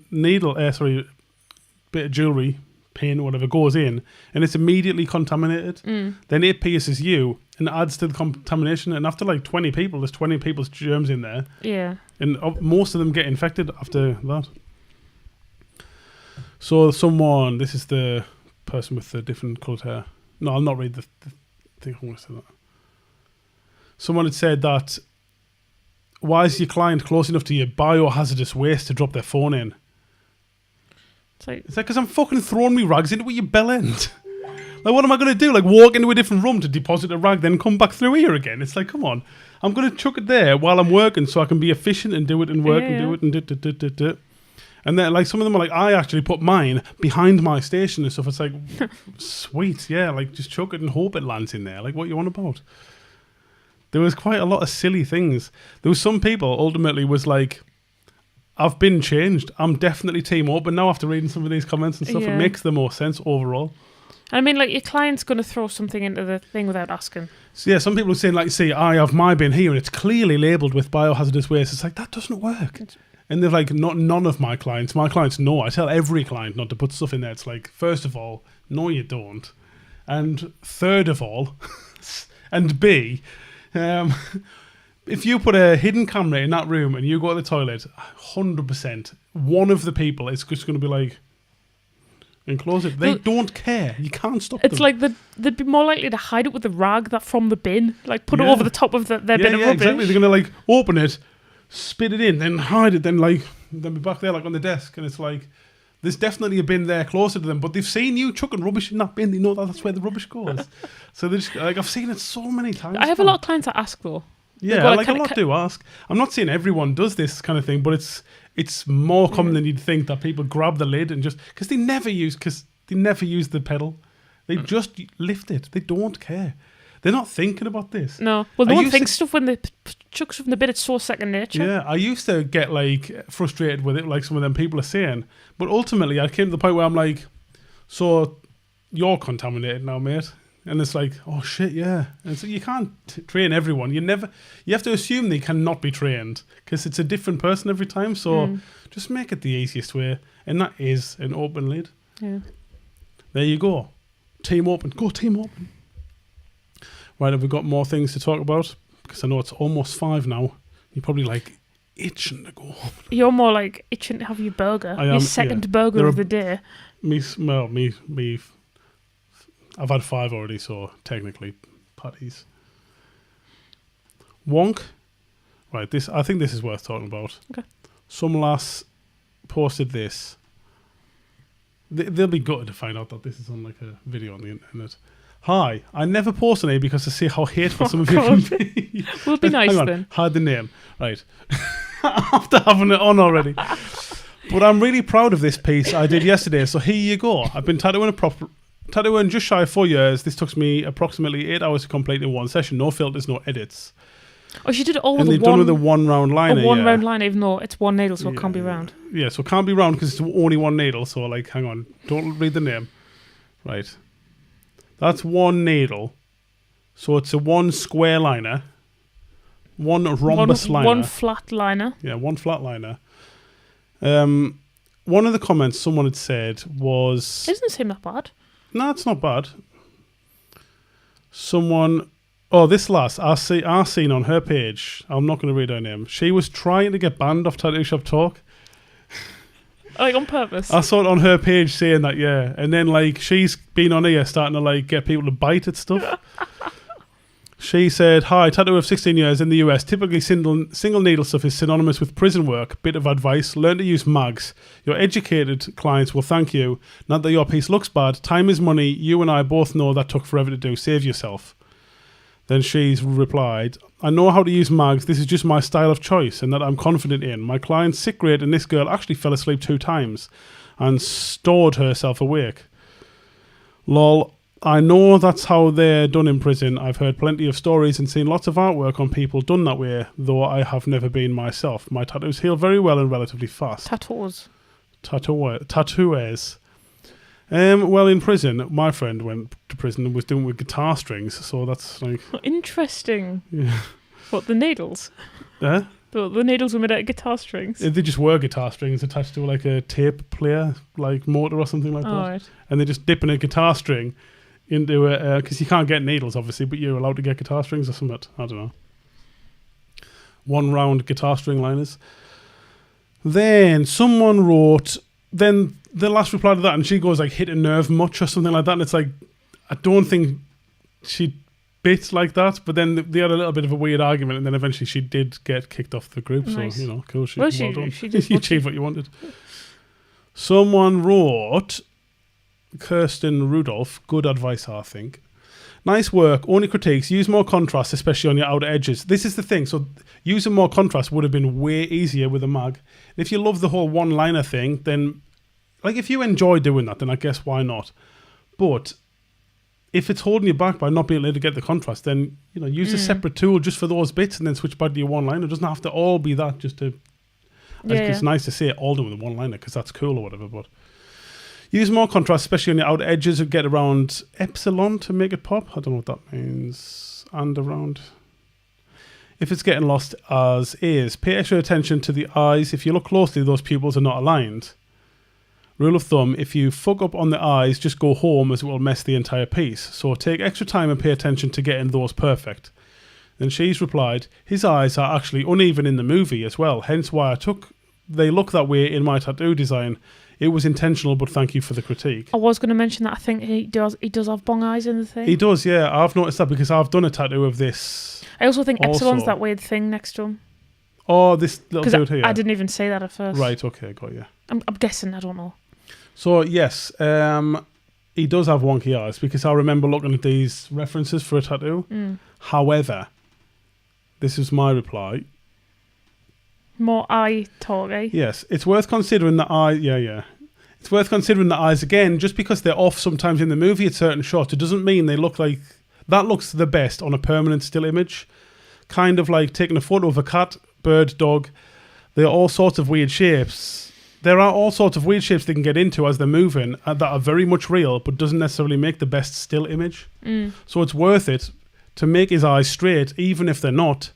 Speaker 1: of jewelry, pin, whatever goes in, and it's immediately contaminated. Then it pierces you and adds to the contamination. And after like 20 people, there's 20 people's germs in there.
Speaker 2: Yeah.
Speaker 1: And most of them get infected after that. So this is the person with the different coloured hair. No, I'll not read the thing. I want to say that. Someone had said that, why is your client close enough to your biohazardous waste to drop their phone in? It's like, because I'm fucking throwing me rags into your bell end. Like, what am I going to do? Like, walk into a different room to deposit a rag, then come back through here again? It's like, come on. I'm going to chuck it there while I'm working so I can be efficient and do it and work and do it and do. And then, like, some of them are like, I actually put mine behind my station and stuff. It's like, sweet, yeah, like, just chuck it and hope it lands in there. Like, what you on about? There was quite a lot of silly things. There was some people ultimately was like, I've been changed. I'm definitely team open now after reading some of these comments and stuff. It makes the most sense overall.
Speaker 2: I mean, like, your client's going to throw something into the thing without asking.
Speaker 1: So, yeah, some people are saying, like, see, I have my bin here and it's clearly labelled with biohazardous waste. It's like, that doesn't work. And they're like, none of my clients know. I tell every client not to put stuff in there. It's like, first of all, no, you don't. And third of all, and B, if you put a hidden camera in that room and you go to the toilet, 100%, one of the people is just going to be like, enclose it. They don't care. You can't stop them.
Speaker 2: It's like they'd be more likely to hide it with the rag that from the bin, like put it over the top of their bin of rubbish.
Speaker 1: Exactly. They're going to like open it, spit it in, then hide it, then be back there like on the desk, and it's like, there's definitely a bin there closer to them, but they've seen you chucking rubbish in that bin. They know that's where the rubbish goes. So they just, like, I've seen it so many times.
Speaker 2: I have a lot of clients that ask though.
Speaker 1: Yeah, like a lot do ask. I'm not saying everyone does this kind of thing, but it's more common than you'd think that people grab the lid and just because they never use the pedal. They just lift it. They don't care. They're not thinking about this.
Speaker 2: No. Well, no one thinks stuff when they chuck stuff in the bin. It's so second nature.
Speaker 1: Yeah, I used to get like frustrated with it, like some of them people are saying. But ultimately, I came to the point where I'm like, so you're contaminated now, mate. And it's like, oh shit, yeah. And so you can't train everyone. You have to assume they cannot be trained because it's a different person every time. So just make it the easiest way, and that is an open lid.
Speaker 2: Yeah.
Speaker 1: There you go. Team open. Go team open. Right, have we got more things to talk about? Because I know it's almost 5 now. You're probably like itching to go home.
Speaker 2: You're more like itching to have your burger. Your second burger of the day.
Speaker 1: Me. I've had 5 already, so technically patties. Wonk. Right, I think this is worth talking about.
Speaker 2: Okay.
Speaker 1: Some lass posted this. They'll be gutted to find out that this is on like a video on the internet. Hi, I never post on it because I see how hateful some of you can be.
Speaker 2: We'll be nice then.
Speaker 1: Hide the name. Right. After having it on already. But I'm really proud of this piece I did yesterday, so here you go. I've been tattooing just shy of 4 years. This took me approximately 8 hours to complete in one session. No filters, no edits.
Speaker 2: Oh, she did it all
Speaker 1: and
Speaker 2: with
Speaker 1: done with a one round liner.
Speaker 2: Round liner, even though it's one needle, so it can't be round.
Speaker 1: Yeah, so it can't be round because it's only one needle. So, like, hang on. Don't read the name. Right. That's one needle. So it's a one square liner. One rhombus liner.
Speaker 2: One flat liner.
Speaker 1: Yeah, one flat liner. One of the comments someone had said was...
Speaker 2: It doesn't seem that bad.
Speaker 1: No, it's not bad. Someone... Oh, this lass, I seen on her page, I'm not going to read her name, she was trying to get banned off Tattoo Shop Talk.
Speaker 2: Like, on purpose?
Speaker 1: I saw it on her page saying that, yeah. And then, like, she's been on here starting to, like, get people to bite at stuff. She said, hi, tattoo of 16 years in the US. Typically, single needle stuff is synonymous with prison work. Bit of advice, learn to use mags. Your educated clients will thank you. Not that your piece looks bad. Time is money. You and I both know that took forever to do. Save yourself. Then she's replied, I know how to use mags. This is just my style of choice and that I'm confident in. My client's sick rate and this girl actually fell asleep 2 times and stored herself awake. Lol. I know that's how they're done in prison. I've heard plenty of stories and seen lots of artwork on people done that way, though I have never been myself. My tattoos heal very well and relatively fast.
Speaker 2: Tattoos.
Speaker 1: Tattooers. Well, in prison, my friend went to prison and was doing it with guitar strings, so that's like...
Speaker 2: Interesting.
Speaker 1: Yeah.
Speaker 2: What, the needles?
Speaker 1: Yeah?
Speaker 2: The needles were made out of guitar strings?
Speaker 1: They just were guitar strings attached to like a tape player, like motor or something like that.
Speaker 2: Right. And
Speaker 1: they just dip in a guitar string into a... Because you can't get needles, obviously, but you're allowed to get guitar strings or something. I don't know. 1 round guitar string liners. Then someone wrote... Then the last reply to that, and she goes like, hit a nerve much or something like that. And it's like, I don't think she bit like that. But then they had a little bit of a weird argument. And then eventually she did get kicked off the group.
Speaker 2: Nice.
Speaker 1: So, you know, cool.
Speaker 2: Well,
Speaker 1: done.
Speaker 2: she did
Speaker 1: You achieved what you wanted. Someone wrote, Kirsten Rudolph, good advice, I think. Nice work. Only critiques. Use more contrast, especially on your outer edges. This is the thing. So using more contrast would have been way easier with a mag. If you love the whole one-liner thing, then... Like, if you enjoy doing that, then I guess why not? But if it's holding you back by not being able to get the contrast, then, you know, use a separate tool just for those bits and then switch back to your one-liner. It doesn't have to all be that just to... It's nice to say it all done with a one-liner because that's cool or whatever, but... Use more contrast, especially on your outer edges, and get around epsilon to make it pop. I don't know what that means. And around... If it's getting lost as is, pay extra attention to the eyes. If you look closely, those pupils are not aligned. Rule of thumb, if you fuck up on the eyes, just go home as it will mess the entire piece. So take extra time and pay attention to getting those perfect. Then she's replied, his eyes are actually uneven in the movie as well, hence why they look that way in my tattoo design. It was intentional, but thank you for the critique.
Speaker 2: I was going to mention that I think he does have bong eyes in the thing.
Speaker 1: He does, yeah. I've noticed that because I've done a tattoo of this.
Speaker 2: I also think epsilon's that weird thing next to him.
Speaker 1: Oh, this little dude here.
Speaker 2: I didn't even say that at first.
Speaker 1: Right, okay, got you.
Speaker 2: I'm guessing, I don't know.
Speaker 1: So, yes, he does have wonky eyes because I remember looking at these references for a tattoo. However, this is my reply.
Speaker 2: More eye talk, eh?
Speaker 1: Yes, it's worth considering the eye. Yeah. It's worth considering the eyes again, just because they're off sometimes in the movie at certain shots. It doesn't mean they look like... That looks the best on a permanent still image. Kind of like taking a photo of a cat, bird, dog. They're all sorts of weird shapes. There are all sorts of weird shapes they can get into as they're moving that are very much real, but doesn't necessarily make the best still image. So it's worth it to make his eyes straight, even if they're not.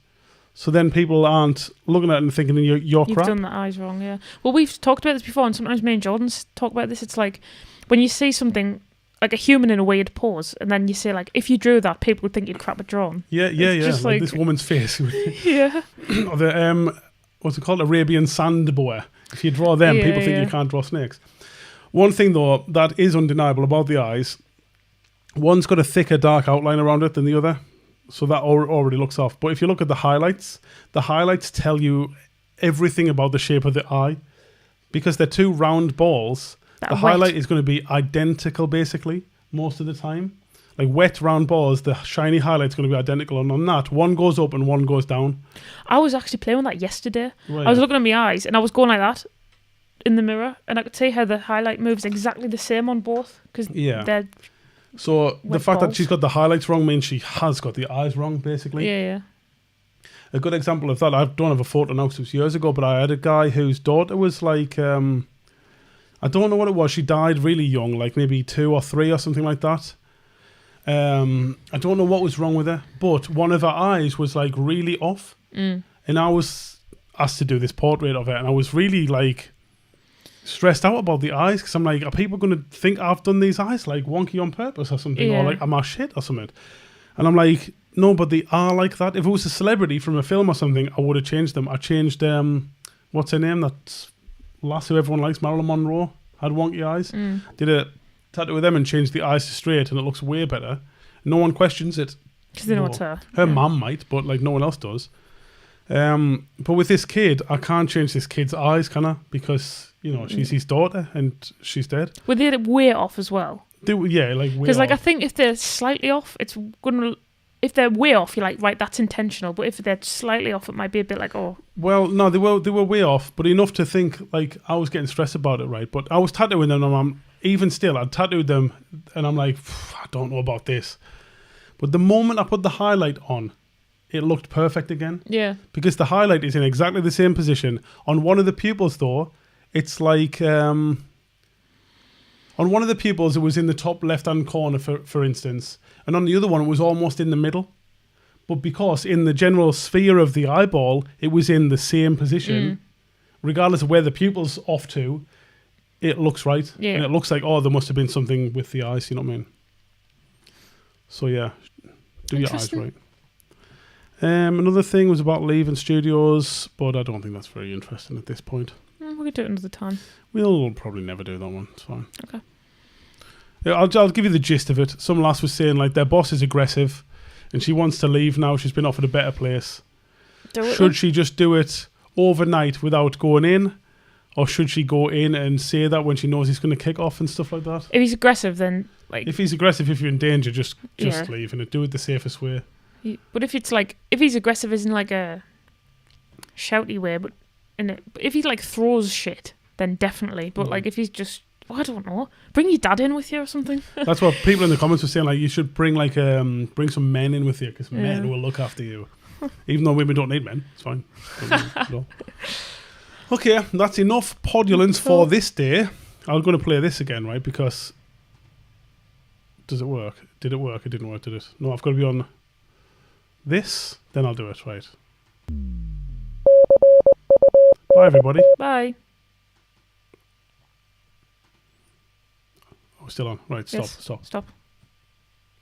Speaker 1: So then people aren't looking at it and thinking you're crap.
Speaker 2: You've done the eyes wrong, yeah. Well, we've talked about this before, and sometimes me and Jordan talk about this. It's like when you see something like a human in a weird pose, and then you say like, if you drew that, people would think you'd crap at drawing.
Speaker 1: Yeah.
Speaker 2: Just
Speaker 1: like this woman's face.
Speaker 2: Yeah.
Speaker 1: Or the what's it called? Arabian sand boa. If you draw them, people think you can't draw snakes. One thing, though, that is undeniable about the eyes, one's got a thicker, dark outline around it than the other. So that already looks off. But if you look at the highlights tell you everything about the shape of the eye. Because they're 2 round balls, the highlight is going to be identical, basically, most of the time. Like wet round balls, the shiny highlight's going to be identical. And on that, one goes up and one goes down.
Speaker 2: I was actually playing with that yesterday.
Speaker 1: Right.
Speaker 2: I was looking at my eyes and I was going like that in the mirror, and I could see how the highlight moves exactly the same on both. Because they're...
Speaker 1: So the fact that she's got the highlights wrong means she has got the eyes wrong, basically.
Speaker 2: Yeah.
Speaker 1: A good example of that, I don't have a photo now because it was years ago, but I had a guy whose daughter was like... I don't know what it was. She died really young, like maybe 2 or 3 or something like that. I don't know what was wrong with her, but one of her eyes was like really off. And I was asked to do this portrait of her, and I was really like stressed out about the eyes because I'm like, are people going to think I've done these eyes like wonky on purpose or something, or like am I shit or something? And I'm like, no, but they are like that. If it was a celebrity from a film or something, I would have changed them. I changed what's her name? That lass who everyone likes, Marilyn Monroe, had wonky eyes. Did a tattoo with them and changed the eyes to straight, and it looks way better. No one questions it.
Speaker 2: Because they know it's her.
Speaker 1: Her mum might, but like no one else does. But with this kid, I can't change this kid's eyes, can I? Because, you know, she's his daughter and she's dead.
Speaker 2: Were they way off as well?
Speaker 1: Yeah, like way off.
Speaker 2: Because like I think if they're slightly off, it's gonna. If they're way off, you're like, right, that's intentional. But if they're slightly off, it might be a bit like, oh.
Speaker 1: Well, no, they were way off, but enough to think like I was getting stressed about it, right? But I was tattooing them, and I'm even still, I tattooed them, and I'm like, I don't know about this. But the moment I put the highlight on, it looked perfect again.
Speaker 2: Yeah.
Speaker 1: Because the highlight is in exactly the same position. On one of the pupils, though, it's like... on one of the pupils, it was in the top left-hand corner, for instance. And on the other one, it was almost in the middle. But because in the general sphere of the eyeball, it was in the same position, regardless of where the pupil's off to, it looks right.
Speaker 2: Yeah.
Speaker 1: And it looks like, oh, there must have been something with the eyes, you know what I mean? So, yeah, do your eyes right. Another thing was about leaving studios, but I don't think that's very interesting at this point.
Speaker 2: We could do it another time.
Speaker 1: We'll probably never do that one. It's fine.
Speaker 2: Okay.
Speaker 1: Yeah, I'll give you the gist of it. Some lass was saying like their boss is aggressive, and she wants to leave now. She's been offered a better place. Should she just do it overnight without going in, or should she go in and say that when she knows he's going to kick off and stuff like that?
Speaker 2: If he's aggressive, then like.
Speaker 1: If he's aggressive, if you're in danger, just leave and do it the safest way.
Speaker 2: But if it's like, if he's aggressive isn't like a shouty way, but if he like throws shit, then definitely. But like if he's just, I don't know, bring your dad in with you or something. That's
Speaker 1: what people in the comments were saying. Like you should bring like bring some men in with you because men will look after you. Even though women don't need men, it's fine. No. Okay, that's enough podulence for this day. I'm going to play this again, right? Because does it work? Did it work? It didn't work, did it? No, I've got to be on this, then I'll do it, right. Bye, everybody.
Speaker 2: Bye.
Speaker 1: Oh, still on. Right,
Speaker 2: Yes.
Speaker 1: stop.
Speaker 2: Stop.